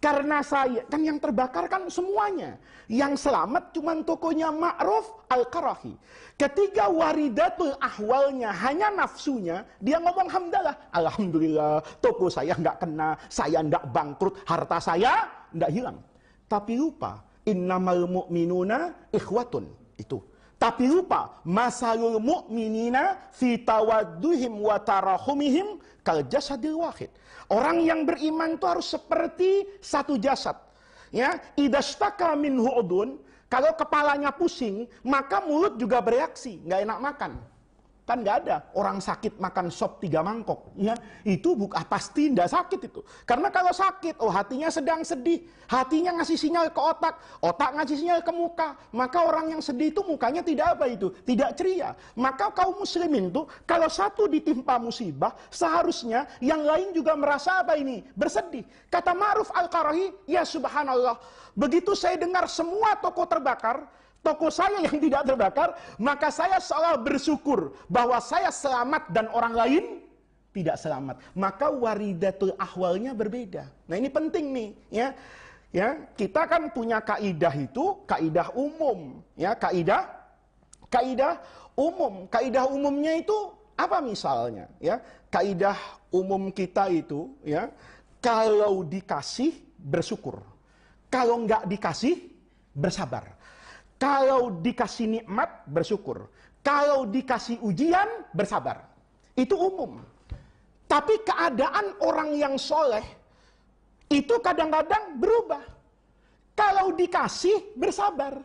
Karena saya, kan yang terbakar kan semuanya. Yang selamat cuma tokonya Ma'ruf Al-Qarrahi. Ketika waridatul ahwalnya hanya nafsunya, dia ngomong hamdalah. Alhamdulillah, toko saya nggak kena, saya nggak bangkrut, harta saya nggak hilang. Tapi lupa, innamal mu'minuna ikhwatun. Itu. Tapi lupa, masalul mu'minina fi tawadduhim wa tarahumihim kal jasadil wahid. Orang yang beriman itu harus seperti satu jasad. Ya, idastaka minhu udun, kalau kepalanya pusing, maka mulut juga bereaksi, nggak enak makan. Kan nggak ada orang sakit makan sop 3 mangkok, ya itu pasti nggak sakit itu. Karena kalau sakit, hatinya sedang sedih, hatinya ngasih sinyal ke otak, otak ngasih sinyal ke muka, maka orang yang sedih itu mukanya tidak apa itu, tidak ceria. Maka kaum muslimin tuh kalau satu ditimpa musibah, seharusnya yang lain juga merasa apa ini, bersedih. Kata Ma'ruf Al-Qarahi, ya subhanallah, begitu saya dengar semua toko terbakar, toko saya yang tidak terbakar, maka saya seolah bersyukur bahwa saya selamat dan orang lain tidak selamat. Maka waridatul ahwalnya berbeda. Nah ini penting nih, ya. Ya, kita kan punya kaidah itu, kaidah umum, ya, kaidah umum. Kaidah umumnya itu apa misalnya, ya? Kaidah umum kita itu, ya, kalau dikasih bersyukur. Kalau nggak dikasih bersabar. Kalau dikasih nikmat, bersyukur. Kalau dikasih ujian, bersabar. Itu umum. Tapi keadaan orang yang soleh, itu kadang-kadang berubah. Kalau dikasih, bersabar.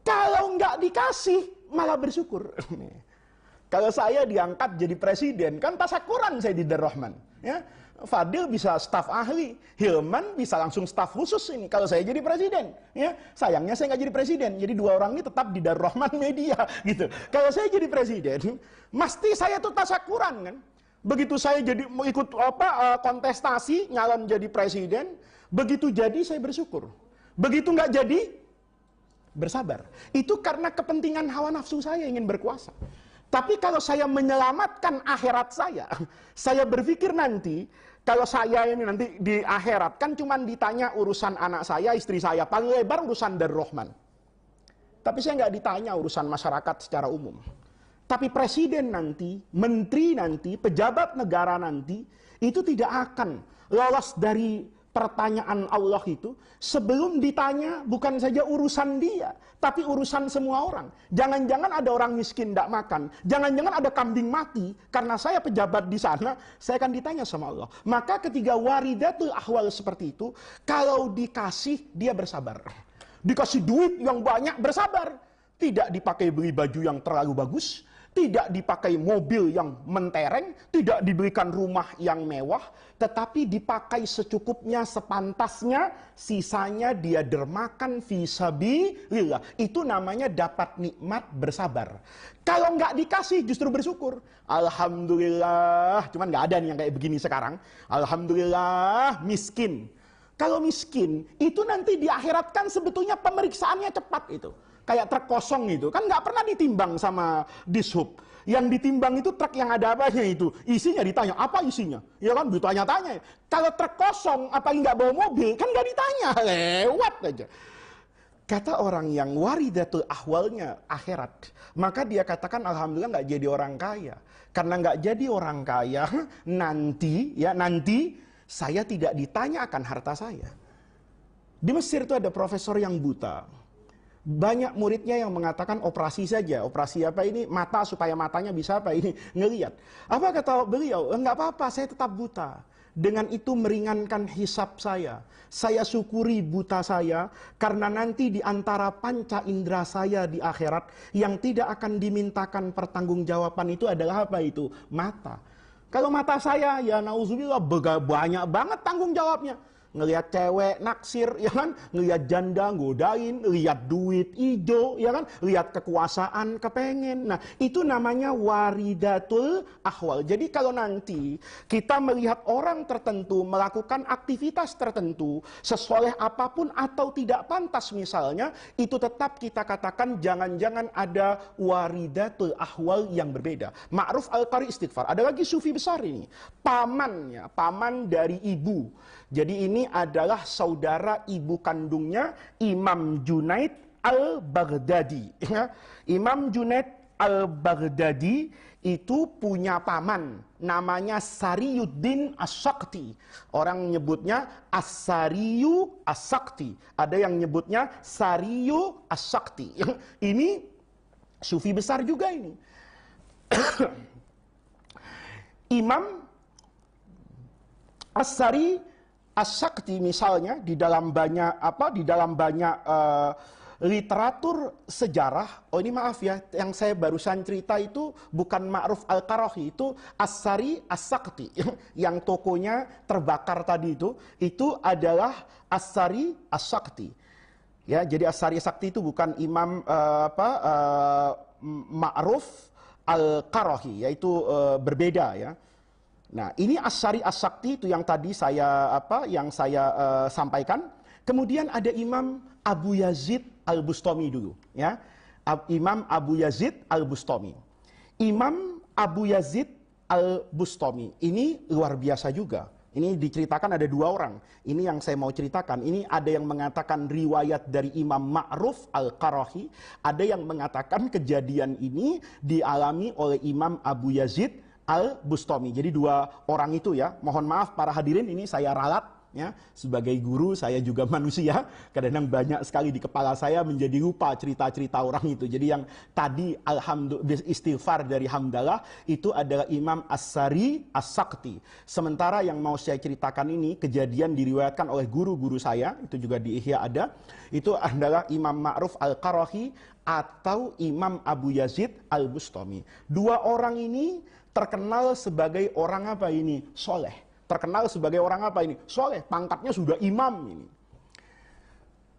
Kalau nggak dikasih, malah bersyukur. Kalau saya diangkat jadi presiden, kan tasakuran saya di Darul Rahman. Ya. Fadil bisa staf ahli, Hilman bisa langsung staf khusus ini. Kalau saya jadi presiden, ya sayangnya saya nggak jadi presiden. Jadi 2 orang ini tetap di Darul Rahman Media, gitu. Kalau saya jadi presiden, mesti saya tuh tasakuran kan. Begitu saya jadi mau ikut kontestasi nyalon jadi presiden, begitu jadi saya bersyukur. Begitu nggak jadi, bersabar. Itu karena kepentingan hawa nafsu saya ingin berkuasa. Tapi kalau saya menyelamatkan akhirat saya berpikir nanti, kalau saya ini nanti di akhirat, kan cuma ditanya urusan anak saya, istri saya, paling lebar urusan Darul Rahman. Tapi saya nggak ditanya urusan masyarakat secara umum. Tapi presiden nanti, menteri nanti, pejabat negara nanti, itu tidak akan lolos dari pertanyaan Allah itu sebelum ditanya bukan saja urusan dia, tapi urusan semua orang. Jangan-jangan ada orang miskin tidak makan, jangan-jangan ada kambing mati, karena saya pejabat di sana, saya akan ditanya sama Allah. Maka ketika waridatul ahwal seperti itu, kalau dikasih dia bersabar, dikasih duit yang banyak bersabar, tidak dipakai beli baju yang terlalu bagus, tidak dipakai mobil yang mentereng, tidak diberikan rumah yang mewah, tetapi dipakai secukupnya, sepantasnya, sisanya dia dermakan fisabilillah. Itu namanya dapat nikmat bersabar. Kalau nggak dikasih justru bersyukur. Alhamdulillah, cuman nggak ada nih yang kayak begini sekarang. Alhamdulillah miskin. Kalau miskin, itu nanti di akhirat kan sebetulnya pemeriksaannya cepat itu. Kayak truk kosong itu, kan nggak pernah ditimbang sama dishub. Yang ditimbang itu truk yang ada apanya itu. Isinya ditanya, apa isinya? Ya kan, ditanya-tanya. Kalau truk kosong, apalagi nggak bawa mobil, kan nggak ditanya, lewat aja. Kata orang yang waridatul ahwalnya akhirat, maka dia katakan alhamdulillah nggak jadi orang kaya. Karena nggak jadi orang kaya, nanti saya tidak ditanya akan harta saya. Di Mesir itu ada profesor yang buta. Banyak muridnya yang mengatakan operasi saja. Operasi apa ini? Mata, supaya matanya bisa apa ini? Ngelihat. Apa kata beliau? Enggak apa-apa, saya tetap buta. Dengan itu meringankan hisab saya. Saya syukuri buta saya, karena nanti di antara panca indera saya di akhirat, yang tidak akan dimintakan pertanggungjawaban itu adalah apa itu? Mata. Kalau mata saya, ya nauzubillah, banyak banget tanggung jawabnya. Ngelihat cewek naksir, ya kan, ngelihat janda godain, lihat duit ijo, ya kan, lihat kekuasaan kepengen. Nah, itu namanya waridatul ahwal. Jadi kalau nanti kita melihat orang tertentu melakukan aktivitas tertentu, sesoleh apapun atau tidak pantas misalnya, itu tetap kita katakan jangan-jangan ada waridatul ahwal yang berbeda. Ma'ruf Al-Qari istighfar. Ada lagi sufi besar ini, pamannya, paman dari ibu. Jadi ini adalah saudara ibu kandungnya Imam Junaid Al-Baghdadi. Imam Junaid Al-Baghdadi itu punya paman, namanya Sariyuddin As-Sakti. Orang nyebutnya As-Sariyu As-Sakti. Ada yang nyebutnya Sariyu As-Sakti. Ini sufi besar juga ini. Imam As-Sari As-Sakti misalnya di dalam banyak literatur sejarah, oh ini maaf ya, yang saya barusan cerita itu bukan Ma'ruf Al-Qarahi, itu As-Sari As-Sakti, yang tokonya terbakar tadi itu adalah As-Sari As-Sakti. Ya, jadi As-Sari As-Sakti itu bukan Imam Ma'ruf Al-Qarahi, yaitu berbeda ya. Nah, ini As-Sari As-Sakti itu yang tadi saya sampaikan. Kemudian ada Imam Abu Yazid Al-Bustami dulu, ya. Imam Abu Yazid Al-Bustami. Imam Abu Yazid Al-Bustami ini luar biasa juga. Ini diceritakan ada dua orang. Ini yang saya mau ceritakan. Ini ada yang mengatakan riwayat dari Imam Ma'ruf Al-Qarahi, ada yang mengatakan kejadian ini dialami oleh Imam Abu Yazid Al-Bustami. Jadi dua orang itu ya. Mohon maaf para hadirin, ini saya ralat. Ya, sebagai guru saya juga manusia, kadang-kadang banyak sekali di kepala saya menjadi lupa cerita-cerita orang itu. Jadi yang tadi alhamdulillah istighfar dari hamdalah itu adalah Imam As-Sari As-Sakti. Sementara yang mau saya ceritakan ini kejadian diriwayatkan oleh guru-guru saya, itu juga di Ihya ada, itu adalah Imam Ma'ruf Al-Qarahi atau Imam Abu Yazid Al-Bustami. Dua orang ini terkenal sebagai orang apa ini? Soleh. Terkenal sebagai orang apa ini? Soleh, pangkatnya sudah imam ini.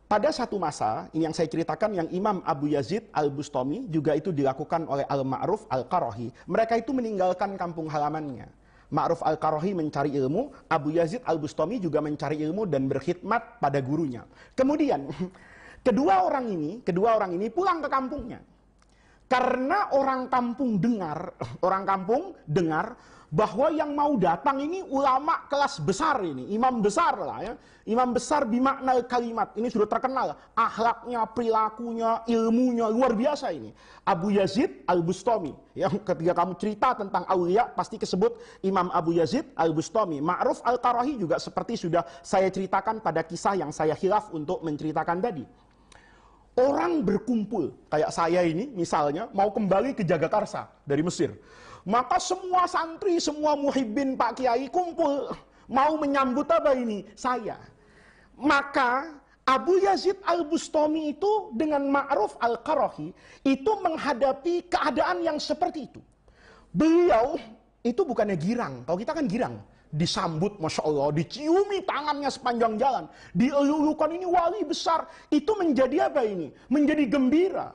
Pada satu masa, ini yang saya ceritakan, yang Imam Abu Yazid Al-Bustami juga itu dilakukan oleh Al-Ma'ruf Al-Qarahi. Mereka itu meninggalkan kampung halamannya. Ma'ruf Al-Qarahi mencari ilmu, Abu Yazid Al-Bustami juga mencari ilmu dan berkhidmat pada gurunya. Kemudian, kedua orang ini pulang ke kampungnya. Karena orang kampung dengar bahwa yang mau datang ini ulama kelas besar ini, imam besar lah ya. Imam besar bimakna kalimat. Ini sudah terkenal akhlaknya, perilakunya, ilmunya luar biasa ini. Abu Yazid Al-Bustami. Yang ketika kamu cerita tentang aulia pasti kesebut Imam Abu Yazid Al-Bustami. Ma'ruf Al-Qarahi juga seperti sudah saya ceritakan pada kisah yang saya khilaf untuk menceritakan tadi. Orang berkumpul, kayak saya ini misalnya mau kembali ke Jagakarsa dari Mesir. Maka semua santri, semua muhibbin Pak Kiai kumpul. Mau menyambut apa ini? Saya. Maka Abu Yazid Al-Bustami itu dengan Ma'ruf Al-Qarahi itu menghadapi keadaan yang seperti itu. Beliau itu bukannya girang, kalau kita kan girang. Disambut, Masya Allah, diciumi tangannya sepanjang jalan, dielulukan, ini wali besar. Itu menjadi apa ini? Menjadi gembira.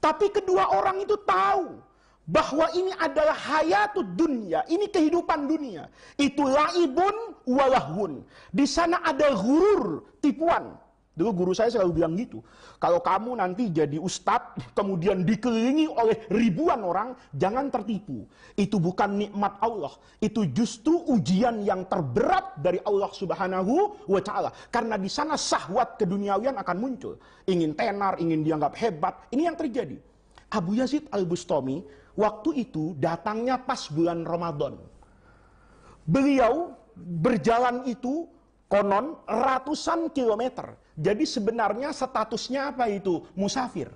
Tapi kedua orang itu tahu bahwa ini adalah hayatud dunia, ini kehidupan dunia. Itu laibun walahun. Di sana ada ghurur, tipuan. Dulu guru saya selalu bilang gitu. Kalau kamu nanti jadi ustadz, kemudian dikelilingi oleh ribuan orang, jangan tertipu. Itu bukan nikmat Allah. Itu justru ujian yang terberat dari Allah Subhanahu wa Ta'ala. Karena di sana syahwat keduniawian akan muncul. Ingin tenar, ingin dianggap hebat. Ini yang terjadi. Abu Yazid Al-Bustami, waktu itu datangnya pas bulan Ramadan. Beliau berjalan itu konon ratusan kilometer. Jadi sebenarnya statusnya apa itu? Musafir.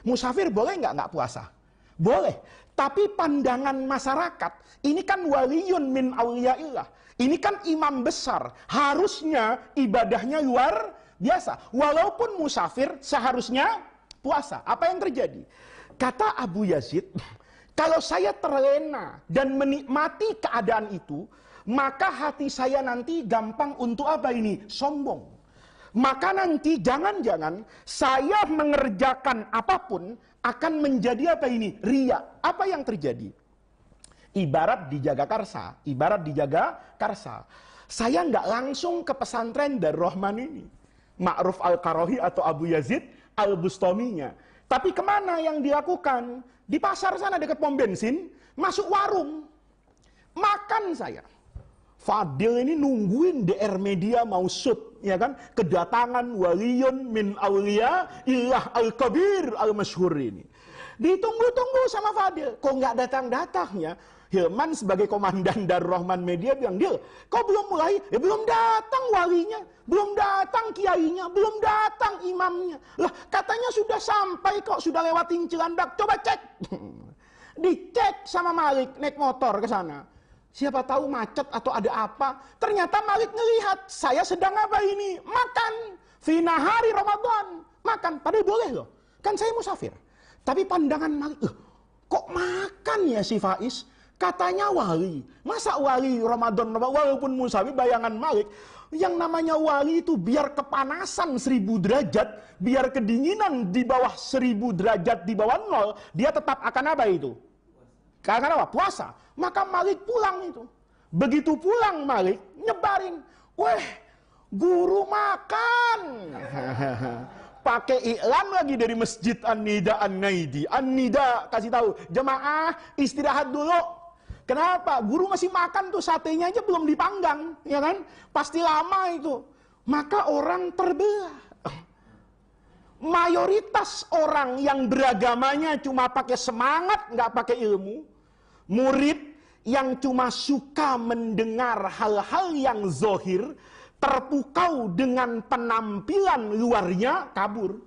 Musafir boleh nggak puasa? Boleh. Tapi pandangan masyarakat, ini kan waliyun min awliyaillah. Ini kan imam besar. Harusnya ibadahnya luar biasa. Walaupun musafir seharusnya puasa. Apa yang terjadi? Kata Abu Yazid, kalau saya terlena dan menikmati keadaan itu, maka hati saya nanti gampang untuk apa ini? Sombong. Maka nanti jangan-jangan saya mengerjakan apapun akan menjadi apa ini? Riya. Apa yang terjadi? Ibarat di Jagakarsa. Saya nggak langsung ke pesantren Darur Rahman ini. Ma'ruf Al-Qarahi atau Abu Yazid Al-Bustaminya. Tapi kemana yang dilakukan? Di pasar sana dekat pom bensin, masuk warung. Makan saya. Fadil ini nungguin DR Media mau shoot, ya kan? Kedatangan waliyun min awliya illah al-kabir al-masyhur ini. Ditunggu-tunggu sama Fadil. Kok nggak datang-datang ya? Hilman sebagai komandan Darur Rahman Media bilang, Dil, kok belum mulai? Ya belum datang walinya, belum datang kiainya, belum datang imamnya. Lah katanya sudah sampai kok, sudah lewatin Cilandak. Coba cek. Dicek sama Malik, naik motor ke sana. Siapa tahu macet atau ada apa. Ternyata Malik ngelihat, saya sedang apa ini? Makan. Fina hari Ramadan. makan. Padahal boleh loh. Kan saya musafir. Tapi pandangan Malik, kok makan ya si Faiz? Katanya wali. Masa wali Ramadan, walaupun musafir, bayangan Malik, yang namanya wali itu biar kepanasan 1000 derajat, biar kedinginan di bawah 1000 derajat, di bawah 0, dia tetap akan apa itu? Karena apa? Puasa. Maka Malik pulang itu. Begitu pulang Malik, nyebarin. Weh, guru makan. Pakai iklan lagi dari Masjid An-Nida An-Naidi. An-Nida kasih tahu, jemaah istirahat dulu. Kenapa? Guru masih makan tuh, satenya aja belum dipanggang, ya kan? Pasti lama itu. Maka orang terbelah. Mayoritas orang yang beragamanya cuma pakai semangat, nggak pakai ilmu. Murid yang cuma suka mendengar hal-hal yang zohir, terpukau dengan penampilan luarnya, kabur.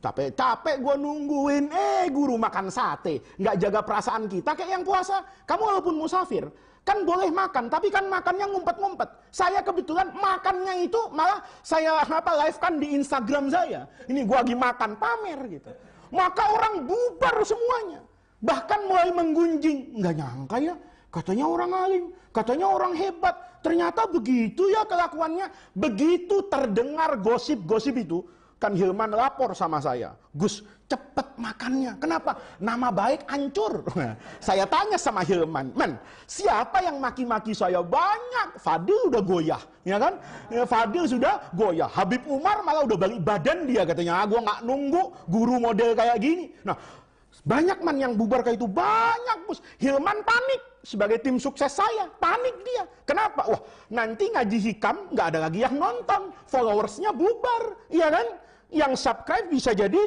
Capek-capek gue nungguin, guru makan sate. Nggak jaga perasaan kita kayak yang puasa. Kamu walaupun musafir, kan boleh makan, tapi kan makannya ngumpet-ngumpet. Saya kebetulan makannya itu malah saya live kan di Instagram saya. Ini gue lagi makan, pamer gitu. Maka orang bubar semuanya. Bahkan mulai menggunjing. Nggak nyangka ya, katanya orang alim, katanya orang hebat. Ternyata begitu ya kelakuannya. Begitu terdengar gosip-gosip itu, kan Hilman lapor sama saya, Gus, cepet makannya. Kenapa? Nama baik hancur. Saya tanya sama Hilman, Man, siapa yang maki-maki saya? Banyak. Fadil udah goyah, ya kan? Ya, Fadil sudah goyah. Habib Umar malah udah balik badan dia, katanya, gua nggak nunggu guru model kayak gini. Nah, banyak man yang bubar kayak itu, banyak bos. Hilman panik sebagai tim sukses saya, panik dia. Kenapa? Wah, nanti ngaji hikam nggak ada lagi yang nonton, followersnya bubar, iya kan? Yang subscribe bisa jadi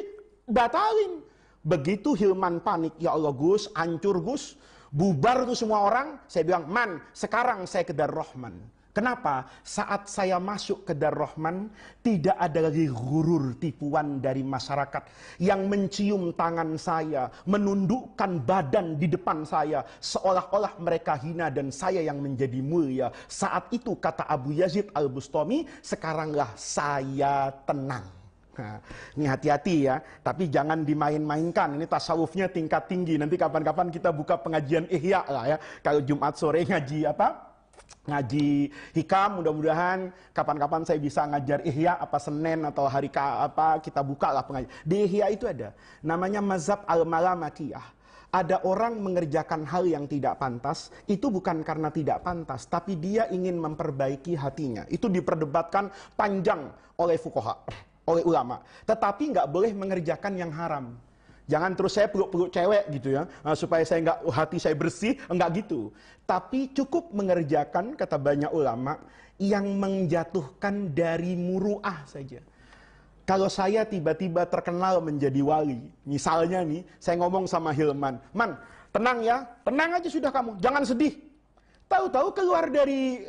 batalin. Begitu Hilman panik, ya Allah Gus, hancur Gus, bubar tuh semua orang. Saya bilang, Man, sekarang saya ke Dar-Rahman. Kenapa? Saat saya masuk ke Dar-Rahman, tidak ada lagi gurur tipuan dari masyarakat yang mencium tangan saya, menundukkan badan di depan saya, seolah-olah mereka hina dan saya yang menjadi mulia. Saat itu kata Abu Yazid Al-Bustami, sekaranglah saya tenang. Nah, ini hati-hati ya, tapi jangan dimain-mainkan. Ini tasawufnya tingkat tinggi. Nanti kapan-kapan kita buka pengajian Ihya lah ya. Kalau Jumat sore ngaji apa? Ngaji hikam, mudah-mudahan kapan-kapan saya bisa ngajar Ihya apa Senin atau hari apa kita buka lah pengajian. Di Ihya itu ada namanya mazhab al-malamatiyah. Ada orang mengerjakan hal yang tidak pantas, itu bukan karena tidak pantas, tapi dia ingin memperbaiki hatinya. Itu diperdebatkan panjang oleh fuqaha, oleh ulama. Tetapi nggak boleh mengerjakan yang haram. Jangan terus saya peluk-peluk cewek gitu ya, supaya saya nggak, hati saya bersih, enggak gitu. Tapi cukup mengerjakan, kata banyak ulama, yang menjatuhkan dari muru'ah saja. Kalau saya tiba-tiba terkenal menjadi wali, misalnya nih, saya ngomong sama Hilman, Man, tenang ya, tenang aja sudah kamu, jangan sedih. Tahu-tahu keluar dari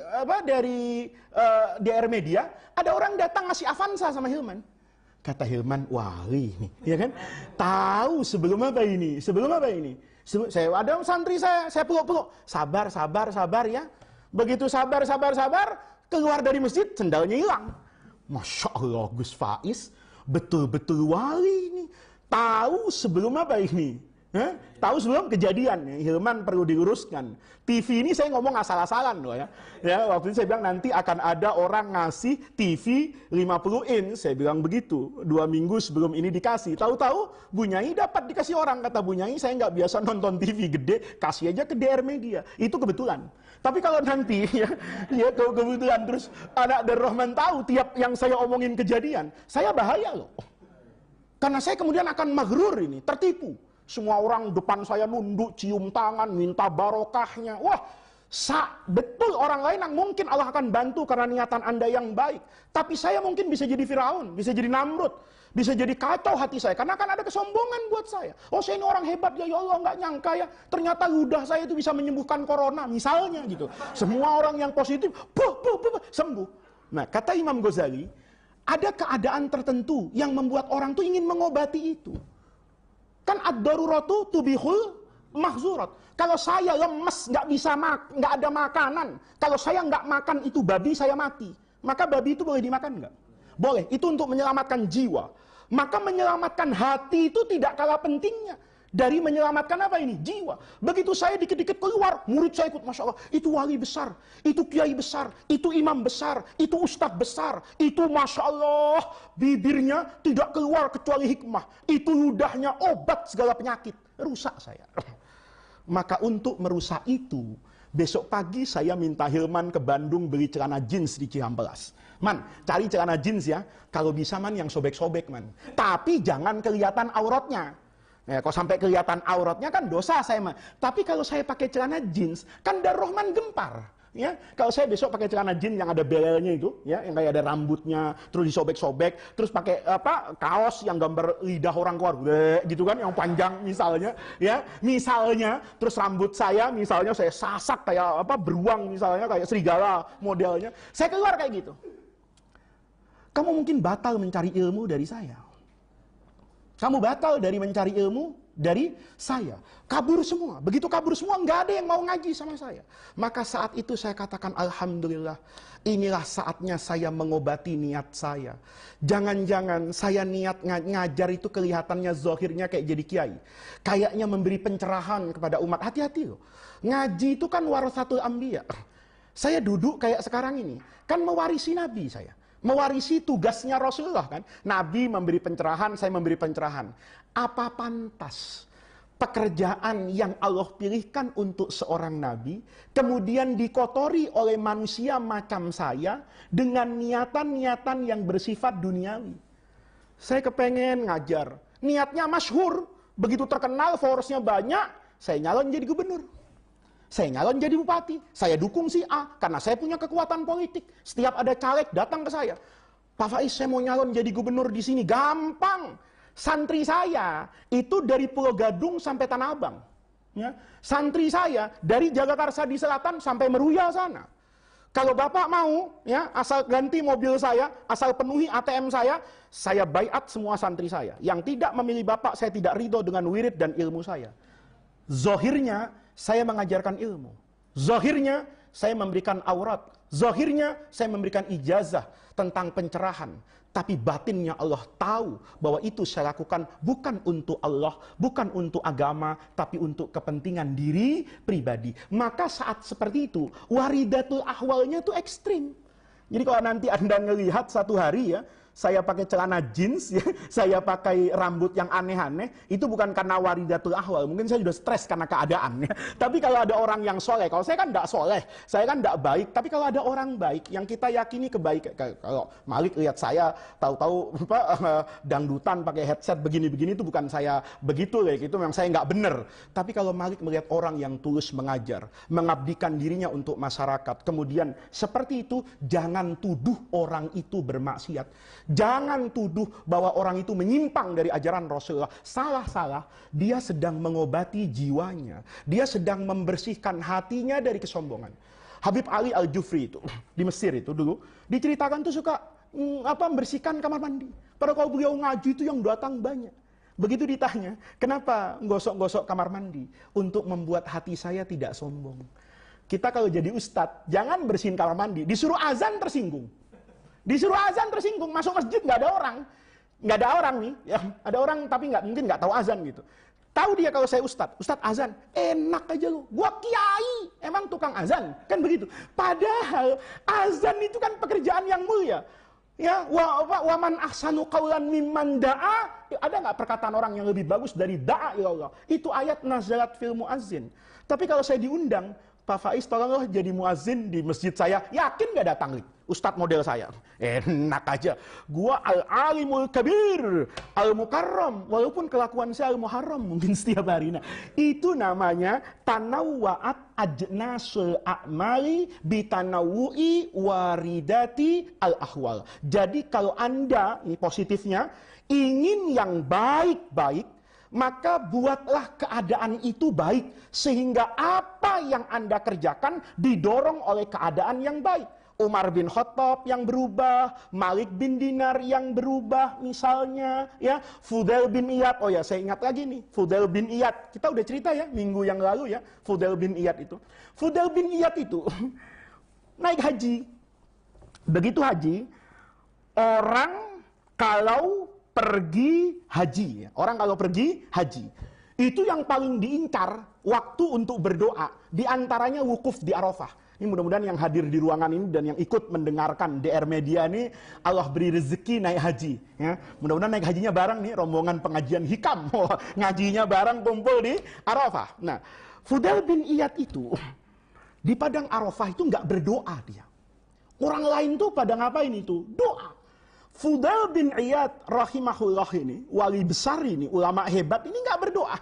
DR Media, ada orang datang ngasih Avanza sama Hilman. Kata Hilman, wali nih, ya kan? Tahu sebelum apa ini? Sebelum apa ini? Saya ada santri saya peluk-peluk. Sabar ya. Begitu sabar, keluar dari masjid, sendalnya hilang. Masya Allah, Gus Faiz, betul-betul wali ini. Tahu sebelum apa ini? Tahu sebelum kejadian. Hilman perlu diluruskan. TV ini saya ngomong asal-asalan loh ya. Ya, waktu itu saya bilang nanti akan ada orang ngasih TV 50 inch. Saya bilang begitu. 2 minggu sebelum ini dikasih. Tahu-tahu Bu Nyai dapat dikasih orang. Kata Bu Nyai, saya nggak biasa nonton TV gede, kasih aja ke DR Media. Itu kebetulan. Tapi kalau nanti ya kebetulan terus anak Dar-Rahman tahu tiap yang saya omongin kejadian, saya bahaya loh. Karena saya kemudian akan maghrur ini, tertipu. Semua orang depan saya nunduk, cium tangan, minta barokahnya. Wah, betul orang lain yang mungkin Allah akan bantu karena niatan Anda yang baik. Tapi saya mungkin bisa jadi Firaun, bisa jadi Namrud, bisa jadi kacau hati saya. Karena akan ada kesombongan buat saya. Oh, saya ini orang hebat ya, ya Allah, nggak nyangka ya. Ternyata ludah saya itu bisa menyembuhkan corona, misalnya gitu. Semua orang yang positif, sembuh. Nah, kata Imam Ghazali, ada keadaan tertentu yang membuat orang tuh ingin mengobati itu. Kan ad-daruratu tubihul mahzurat. Kalau saya lemes, nggak ada makanan. Kalau saya nggak makan itu babi, saya mati. Maka babi itu boleh dimakan nggak? Boleh. Itu untuk menyelamatkan jiwa. Maka menyelamatkan hati itu tidak kalah pentingnya dari menyelamatkan apa ini? Jiwa. Begitu saya dikit-dikit keluar, murid saya ikut, Masya Allah, itu wali besar, itu kiai besar, itu imam besar, itu ustadz besar, itu Masya Allah, bibirnya tidak keluar kecuali hikmah, itu ludahnya obat segala penyakit. Rusak saya. Maka untuk merusak itu, besok pagi saya minta Hilman ke Bandung beli celana jeans di Cihampelas. Man, cari celana jeans ya. Kalau bisa man yang sobek-sobek man. Tapi jangan kelihatan auratnya. Ya, kalau sampai kelihatan auratnya kan dosa saya mah. Tapi kalau saya pakai celana jeans, kan Darrohman gempar. Ya, kalau saya besok pakai celana jeans yang ada belelnya itu, ya, yang kayak ada rambutnya, terus disobek-sobek, terus pakai apa kaos yang gambar lidah orang keluar, gitu kan, yang panjang misalnya, ya, misalnya, terus rambut saya, misalnya saya sasak kayak apa beruang misalnya, kayak serigala modelnya, saya keluar kayak gitu. Kamu mungkin batal mencari ilmu dari saya. Kamu batal dari mencari ilmu dari saya. Kabur semua. Begitu kabur semua, nggak ada yang mau ngaji sama saya. Maka saat itu saya katakan, Alhamdulillah, inilah saatnya saya mengobati niat saya. Jangan-jangan saya niat ngajar itu kelihatannya zohirnya kayak jadi kiai. Kayaknya memberi pencerahan kepada umat. Hati-hati loh. Ngaji itu kan warasatul anbiya. Saya duduk kayak sekarang ini. Kan mewarisi Nabi saya. Mewarisi tugasnya Rasulullah kan. Nabi memberi pencerahan, saya memberi pencerahan. Apa pantas pekerjaan yang Allah pilihkan untuk seorang Nabi kemudian dikotori oleh manusia macam saya dengan niatan-niatan yang bersifat duniawi? Saya kepengen ngajar. Niatnya masyhur. Begitu terkenal, followersnya banyak, saya nyalon jadi gubernur. Saya nyalon jadi bupati, saya dukung si A, karena saya punya kekuatan politik. Setiap ada caleg datang ke saya, Pak Faiz saya mau nyalon jadi gubernur di sini, gampang. Santri saya itu dari Pulau Gadung sampai Tanah Abang. Ya. Santri saya dari Jagakarsa di selatan sampai Meruya sana. Kalau Bapak mau, ya asal ganti mobil saya, asal penuhi ATM saya baiat semua santri saya. Yang tidak memilih Bapak, saya tidak ridho dengan wirid dan ilmu saya. Zohirnya, saya mengajarkan ilmu. Zohirnya, saya memberikan aurat. Zohirnya, saya memberikan ijazah tentang pencerahan. Tapi batinnya Allah tahu bahwa itu saya lakukan bukan untuk Allah, bukan untuk agama, tapi untuk kepentingan diri pribadi. Maka saat seperti itu, waridatul ahwalnya itu ekstrim. Jadi kalau nanti Anda melihat satu hari ya, saya pakai celana jeans, ya, saya pakai rambut yang aneh-aneh, itu bukan karena waridatul ahwal, mungkin saya sudah stres karena keadaan. Ya. Tapi kalau ada orang yang soleh, kalau saya kan tidak soleh, saya kan tidak baik, tapi kalau ada orang baik, yang kita yakini kebaikan, kalau Malik lihat saya, tahu-tahu dangdutan pakai headset begini-begini, itu bukan saya begitu, ya, itu memang saya nggak benar. Tapi kalau Malik melihat orang yang tulus mengajar, mengabdikan dirinya untuk masyarakat, kemudian seperti itu, jangan tuduh orang itu bermaksiat. Jangan tuduh bahwa orang itu menyimpang dari ajaran Rasulullah. Salah-salah, dia sedang mengobati jiwanya. Dia sedang membersihkan hatinya dari kesombongan. Habib Ali Al-Jufri itu, di Mesir itu dulu, diceritakan tuh suka membersihkan kamar mandi. Padahal kalau beliau ngaji itu yang datang banyak. Begitu ditanya, kenapa gosok-gosok kamar mandi? Untuk membuat hati saya tidak sombong. Kita kalau jadi ustadz, jangan bersihin kamar mandi. Disuruh azan tersinggung. Disuruh azan tersinggung, masuk masjid nggak ada orang nih, ya, ada orang tapi mungkin nggak tahu azan gitu. Tahu dia kalau saya ustadz azan, enak aja lu, gua kiai, emang tukang azan, kan begitu. Padahal azan itu kan pekerjaan yang mulia. Ya, waman ahsanu qaulan mimman da'a, ada nggak perkataan orang yang lebih bagus dari da'a ilallah? Itu ayat nazalat fil muazzin. Tapi kalau saya diundang, Pak Faiz tolonglah jadi muazzin di masjid saya, yakin nggak datang nih? Ustadz model saya, enak aja. Gua al-alimul kabir, al-mukarram, walaupun kelakuan saya al-muharram mungkin setiap hari. Nah, itu namanya tanawwa'at ajnasul a'mali bitanawwu'i waridati al-ahwal. Jadi kalau Anda, ini positifnya, ingin yang baik-baik, maka buatlah keadaan itu baik. Sehingga apa yang Anda kerjakan didorong oleh keadaan yang baik. Umar bin Khattab yang berubah, Malik bin Dinar yang berubah misalnya, ya, Fudail bin Iyad. Oh ya, saya ingat lagi nih, Fudail bin Iyad. Kita udah cerita ya minggu yang lalu ya, Fudail bin Iyad itu. Fudail bin Iyad itu naik haji. Begitu haji, orang kalau pergi haji. Orang kalau pergi haji, itu yang paling diincar waktu untuk berdoa. Di antaranya wukuf di Arafah. Ini mudah-mudahan yang hadir di ruangan ini dan yang ikut mendengarkan DR Media ini, Allah beri rezeki naik haji. Ya. Mudah-mudahan naik hajinya bareng nih, rombongan pengajian hikam. Ngajinya bareng kumpul di Arafah. Nah, Fudail bin Iyad itu, di padang Arafah itu nggak berdoa dia. Orang lain tuh pada ngapain itu? Doa. Fudail bin Iyad rahimahullah ini, wali besar ini, ulama hebat ini nggak berdoa.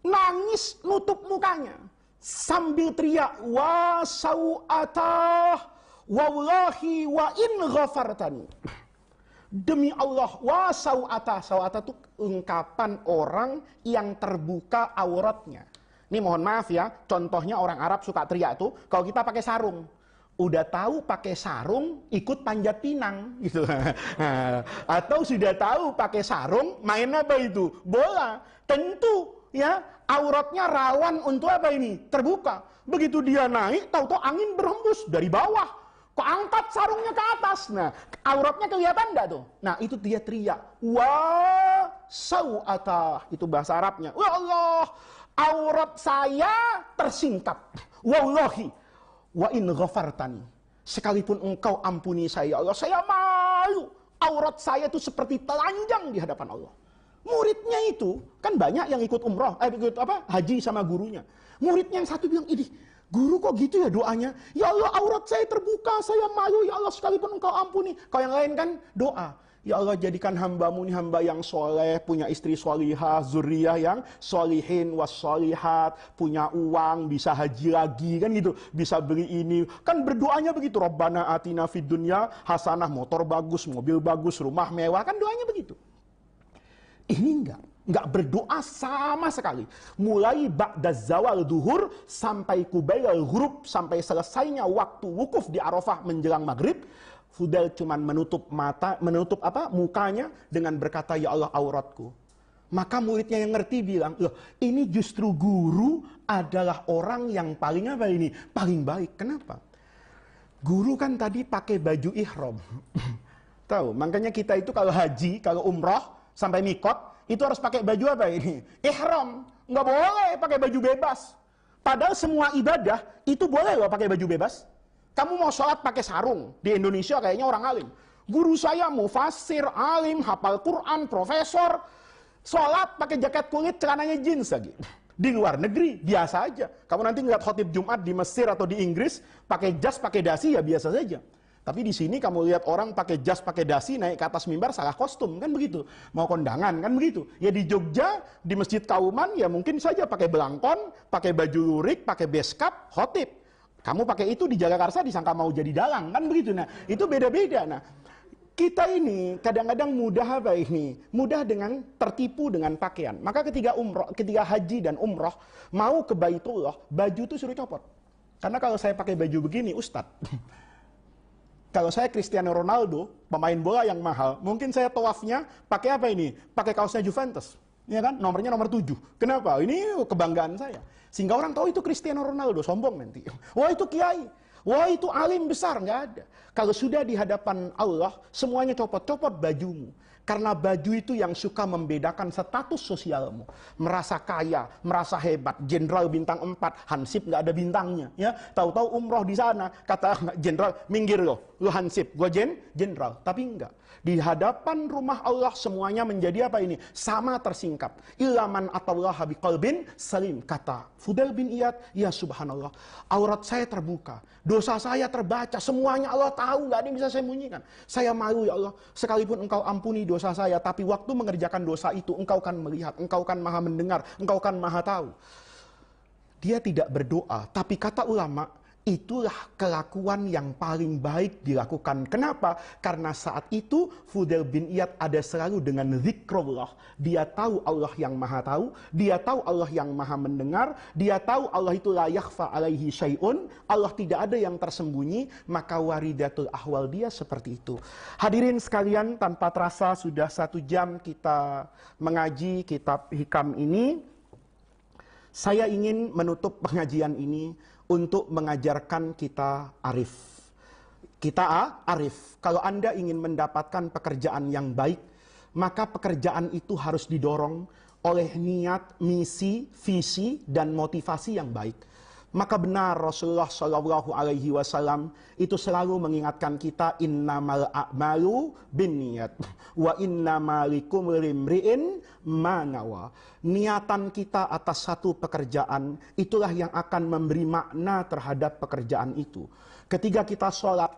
Nangis nutup mukanya. Sambil teriak, wa sawatah, wallahi wa in ghafartani. Demi Allah, wa sawatah. Sawatah itu ungkapan orang yang terbuka auratnya. Ini mohon maaf ya, contohnya orang Arab suka teriak tuh, kalau kita pakai sarung. Udah tahu pakai sarung, ikut panjat pinang gitu. Atau sudah tahu pakai sarung, main apa itu? Bola. Tentu ya, auratnya rawan untuk apa ini? Terbuka. Begitu dia naik, tahu-tahu angin berhembus dari bawah. Kok angkat sarungnya ke atas? Nah, auratnya kelihatan enggak tuh? Nah, itu dia teriak. Wa sawatah. Itu bahasa Arabnya. Ya Allah, aurat saya tersingkap. Wallahi wa in ghafartani. Sekalipun engkau ampuni saya, Allah, saya malu. Aurat saya itu seperti telanjang di hadapan Allah. Muridnya itu kan banyak yang ikut umroh, ikut haji sama gurunya. Muridnya yang satu bilang, ini guru kok gitu ya doanya? Ya Allah, aurat saya terbuka, saya malu. Ya Allah, sekalipun engkau ampuni. Kalau yang lain kan doa, ya Allah, jadikan hambamu ini hamba yang soleh, punya istri solihah, zuriyah yang solihin wassolihat, punya uang, bisa haji lagi, kan gitu, bisa beli ini. Kan berdoanya begitu, Rabbana atina fid dunya hasanah, motor bagus, mobil bagus, rumah mewah, kan doanya begitu. Ini enggak berdoa sama sekali. Mulai ba'da zawal duhur sampai kubailal ghurub, sampai selesainya waktu wukuf di Arafah menjelang maghrib, Fudail cuman menutup mukanya dengan berkata, ya Allah, auratku. Maka muridnya yang ngerti bilang, loh, ini justru guru adalah orang yang paling paling baik. Kenapa? Guru kan tadi pakai baju ihram. Tahu, makanya kita itu kalau haji, kalau umroh sampai mikot, itu harus pakai baju apa ini? Ihram. Nggak boleh pakai baju bebas. Padahal semua ibadah itu boleh loh pakai baju bebas. Kamu mau sholat pakai sarung. Di Indonesia kayaknya orang alim. Guru saya mufasir, alim, hafal Quran, profesor. Sholat pakai jaket kulit, celananya jeans lagi. Di luar negeri biasa aja. Kamu nanti ngeliat khotib Jumat di Mesir atau di Inggris pakai jas, pakai dasi, ya biasa saja. Tapi di sini kamu lihat orang pakai jas, pakai dasi, naik ke atas mimbar salah kostum, kan begitu. Mau kondangan, kan begitu. Ya di Jogja, di Masjid Kauman, ya mungkin saja pakai belangkon, pakai baju lurik, pakai beskap, khotib. Kamu pakai itu di Jagakarsa disangka mau jadi dalang, kan begitu. Nah, itu beda-beda. Nah, kita ini kadang-kadang mudah dengan tertipu dengan pakaian. Maka ketika haji dan umroh, mau ke Baitullah, baju itu suruh copot. Karena kalau saya pakai baju begini, Ustadz, kalau saya Cristiano Ronaldo, pemain bola yang mahal, mungkin saya tawafnya pakai apa ini? Pakai kaosnya Juventus. Ya kan? Nomornya nomor 7. Kenapa? Ini kebanggaan saya. Sehingga orang tahu itu Cristiano Ronaldo, sombong nanti. Wah, itu kiai. Wah, itu alim besar, nggak ada. Kalau sudah di hadapan Allah, semuanya copot bajumu. Karena baju itu yang suka membedakan status sosialmu. Merasa kaya, merasa hebat, jenderal bintang 4, Hansip nggak ada bintangnya. Ya, tahu-tahu umroh di sana, kata jenderal, minggir lo, lu Hansip, gue jenderal. Tapi enggak. Di hadapan rumah Allah semuanya menjadi apa ini? Sama tersingkap. Ilaman atallaha biqalbin salim. Kata Fudail bin Iyad, ya subhanallah, aurat saya terbuka, dosa saya terbaca, semuanya Allah tahu, nggak ada yang bisa saya sembunyikan. Saya malu, ya Allah, sekalipun engkau ampuni dosa saya, tapi waktu mengerjakan dosa itu engkau kan melihat, engkau kan maha mendengar, engkau kan maha tahu. Dia tidak berdoa, tapi kata ulama, itulah kelakuan yang paling baik dilakukan. Kenapa? Karena saat itu Fudail bin Iyad ada selalu dengan zikrullah. Dia tahu Allah yang maha tahu, dia tahu Allah yang maha mendengar, dia tahu Allah itu la yakhfa alaihi syai'un, Allah tidak ada yang tersembunyi, maka waridatul ahwal dia seperti itu. Hadirin sekalian, tanpa terasa sudah 1 jam kita mengaji kitab hikam ini. Saya ingin menutup pengajian ini untuk mengajarkan kita arif. Kita arif. Kalau Anda ingin mendapatkan pekerjaan yang baik, maka pekerjaan itu harus didorong oleh niat, misi, visi, dan motivasi yang baik. Maka benar Rasulullah Shallallahu Alaihi Wasallam itu selalu mengingatkan kita, innamal a'malu binniyat wa innamal likulli imri'in ma nawa. Niatan kita atas satu pekerjaan itulah yang akan memberi makna terhadap pekerjaan itu. Ketika kita sholat,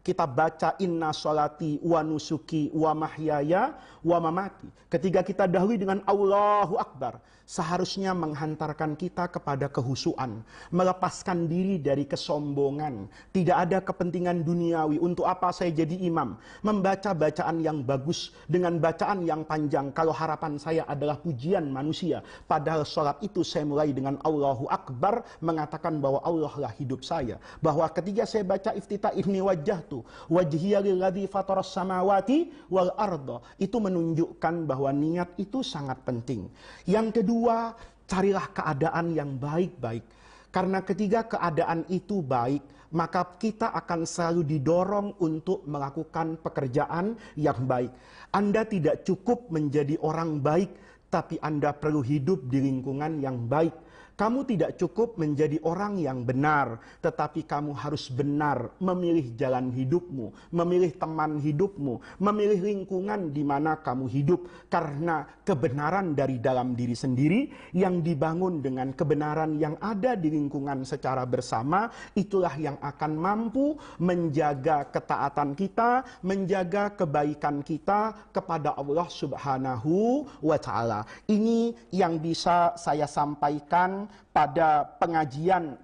kita baca inna sholati wa nusuki wa mahyaya wa mamati. Ketika kita dahului dengan Allahu Akbar, seharusnya menghantarkan kita kepada kehusuan, melepaskan diri dari kesombongan. Tidak ada kepentingan duniawi. Untuk apa saya jadi imam? Membaca bacaan yang bagus dengan bacaan yang panjang. Kalau harapan saya adalah pujian manusia, padahal sholat itu saya mulai dengan Allahu Akbar, mengatakan bahwa Allah lah hidup saya. Bahwa ketika saya baca iftitah inni wajjahtu wajhiya lilladzi fataras samawati wal arda, itu menunjukkan bahwa niat itu sangat penting. Yang kedua, carilah keadaan yang baik-baik. Karena ketika keadaan itu baik, maka kita akan selalu didorong untuk melakukan pekerjaan yang baik. Anda tidak cukup menjadi orang baik, tapi Anda perlu hidup di lingkungan yang baik. Kamu tidak cukup menjadi orang yang benar, tetapi kamu harus benar memilih jalan hidupmu, memilih teman hidupmu, memilih lingkungan di mana kamu hidup. Karena kebenaran dari dalam diri sendiri yang dibangun dengan kebenaran yang ada di lingkungan secara bersama, itulah yang akan mampu menjaga ketaatan kita, menjaga kebaikan kita kepada Allah Subhanahu wa Ta'ala. Ini yang bisa saya sampaikan pada pengajian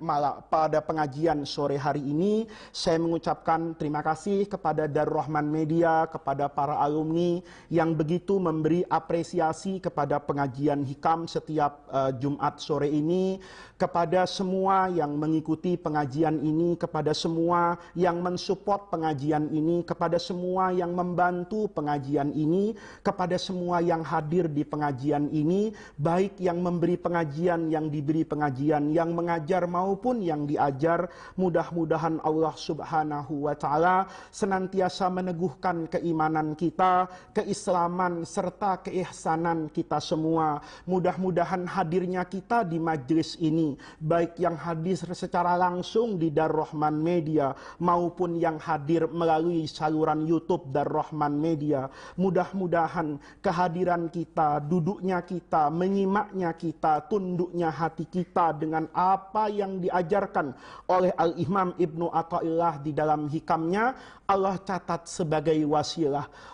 sore hari ini. Saya mengucapkan terima kasih kepada Darul Rahman Media, kepada para alumni yang begitu memberi apresiasi kepada pengajian hikam setiap Jumat sore ini, kepada semua yang mengikuti pengajian ini, kepada semua yang mensupport pengajian ini, kepada semua yang membantu pengajian ini, kepada semua yang hadir di pengajian ini, baik yang memberi pengajian, yang diberi pengajian, yang mengajar maupun yang diajar. Mudah-mudahan Allah Subhanahu wa Ta'ala senantiasa meneguhkan keimanan kita, keislaman serta keihsanan kita semua. Mudah-mudahan hadirnya kita di majlis ini, baik yang hadir secara langsung di Darul Rahman Media maupun yang hadir melalui saluran YouTube Darul Rahman Media, mudah-mudahan kehadiran kita, duduknya kita, menyimaknya kita, tunduknya hati kita dengan apa yang diajarkan oleh Al-Imam Ibnu Athaillah di dalam hikamnya, Allah catat sebagai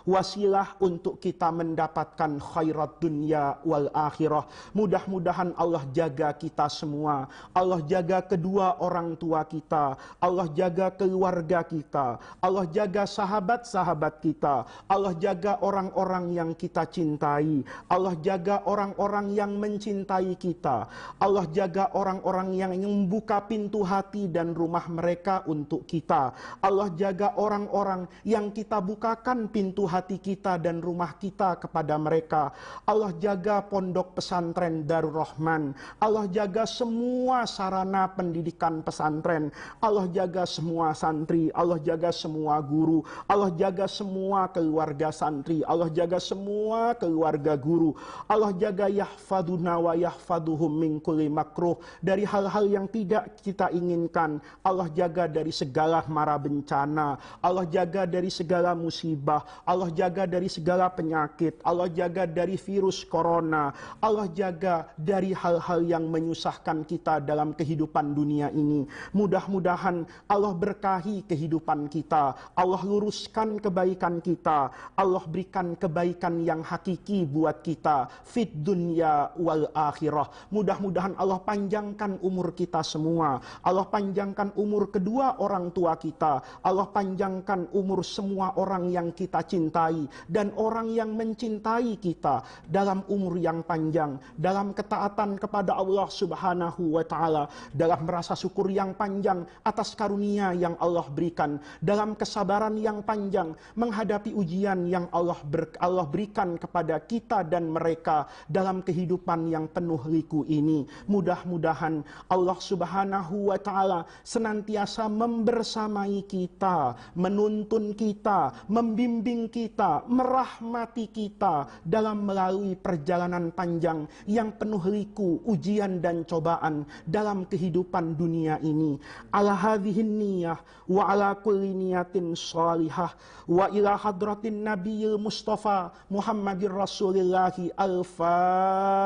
wasilah untuk kita mendapatkan khairat dunia wal akhirah. Mudah-mudahan Allah jaga kita semua, Allah jaga kedua orang tua kita, Allah jaga keluarga kita, Allah jaga sahabat-sahabat kita, Allah jaga orang-orang yang kita cintai, Allah jaga orang-orang yang mencintai kita, Allah jaga orang-orang yang membuka pintu hati dan rumah mereka untuk kita, Allah jaga orang-orang yang kita bukakan pintu hati kita dan rumah kita kepada mereka, Allah jaga pondok pesantren Darul Rahman, Allah jaga semua sarana pendidikan pesantren, Allah jaga semua santri, Allah jaga semua guru, Allah jaga semua keluarga santri, Allah jaga semua keluarga guru, Allah jaga yahfaduna wa yahfaduhum min kulli makruh, dari hal-hal yang tidak kita inginkan. Allah jaga dari segala mara bencana, Allah jaga dari segala musibah, Allah jaga dari segala penyakit, Allah jaga dari virus corona, Allah jaga dari hal-hal yang menyusahkan kita dalam kehidupan dunia ini. Mudah-mudahan Allah berkahi kehidupan kita, Allah luruskan kebaikan kita, Allah berikan kebaikan yang hakiki buat kita fit dunya wal akhirah. Mudah-mudahan Allah panjangkan umur kita semua, Allah panjangkan umur kedua orang tua kita, Allah panjangkan umur semua orang yang kita cintai dan orang yang mencintai kita dalam umur yang panjang, dalam ketaatan kepada Allah Subhanahu wa Ta'ala, dalam merasa syukur yang panjang atas karunia yang Allah berikan, dalam kesabaran yang panjang menghadapi ujian yang Allah berikan kepada kita dan mereka dalam kehidupan yang penuh liku ini. mudah-mudahan Allah Subhanahu wa Ta'ala senantiasa membersamai kita, menuntun kita, membimbing kita, merahmati kita dalam melalui perjalanan panjang yang penuh liku, ujian dan cobaan dalam kehidupan dunia ini. Ala hadhihin niyah wa ala kulli niyatin shalihah wa ila hadratin nabiyil mustafa Muhammadir Rasulillahi al-Fatihah.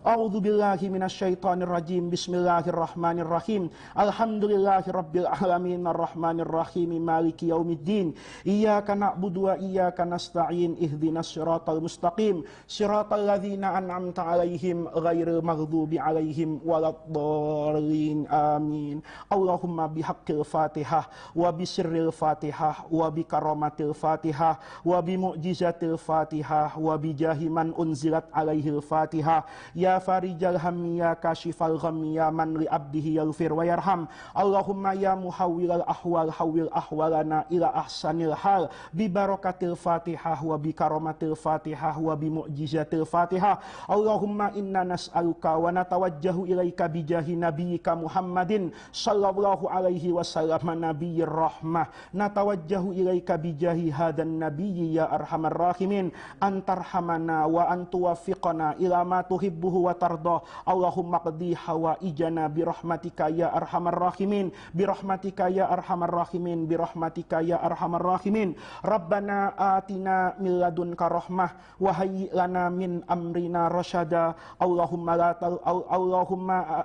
A'udzu billahi minasyaitonir rajim. Bismillahirrahmanirrahim. Alhamdulillahirabbil alamin arrahmanir rahim maliki yaumiddin. Iyyaka na'budu wa iyyaka nasta'in. Ihdinas siratal mustaqim. Siratal ladzina an'amta 'alaihim ghairil maghdubi 'alaihim waladdallin. Amin. Allahumma bihaqqil Fatihah wa bisirril Fatihah wa bikaramatil Fatihah wa bimu'jizatil Fatihah wa bijahi man unzilat 'alaihil Fatihah. Ya farijal hammi ya kashifal ghammi ya man li abdihi yaghfir wa yarham. Allahumma ya muhawwilal ahwal hawwil ahwalana ila ahsanil hal bi barakatil Fatihah wa bi karamatil Fatihah wa bi mu'jizatil Fatihah. Allahumma inna nas'aluka wa natawajjahu ilaika bi jahi nabiyyika Muhammadin sallallahu alaihi wasallam nabiyyir rahmah. Natawajjahu ilaika bi jahi hadan nabiyyi ya arhamar rahimin antarhamana wa antuwaffiqana ila ma tuhibbuhu wa tardah. Allahumma qdi hawaijana birahmatika ya arhamar rahimin, birahmatika ya arhamar rahimin, birahmatika ya arhamar rahimin. Rabbana atina min ladunka rahmah wa hayyi lana min amrina rasyada. Allahumma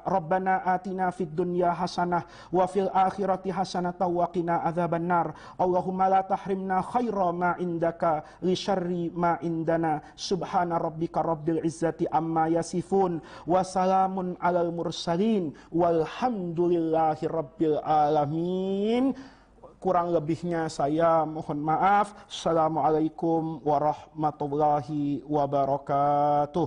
Rabbana atina fid dunya hasanah wa fil akhirati hasanah wa qina adzabannar. Allahumma la tahrimna khaira ma indaka li syarri ma indana. Subhana rabbika rabbil izzati amma yasifun wa salamun alal mursalin walhamdulillahi rabbil alamin. Kurang lebihnya saya mohon maaf. Assalamualaikum warahmatullahi wabarakatuh.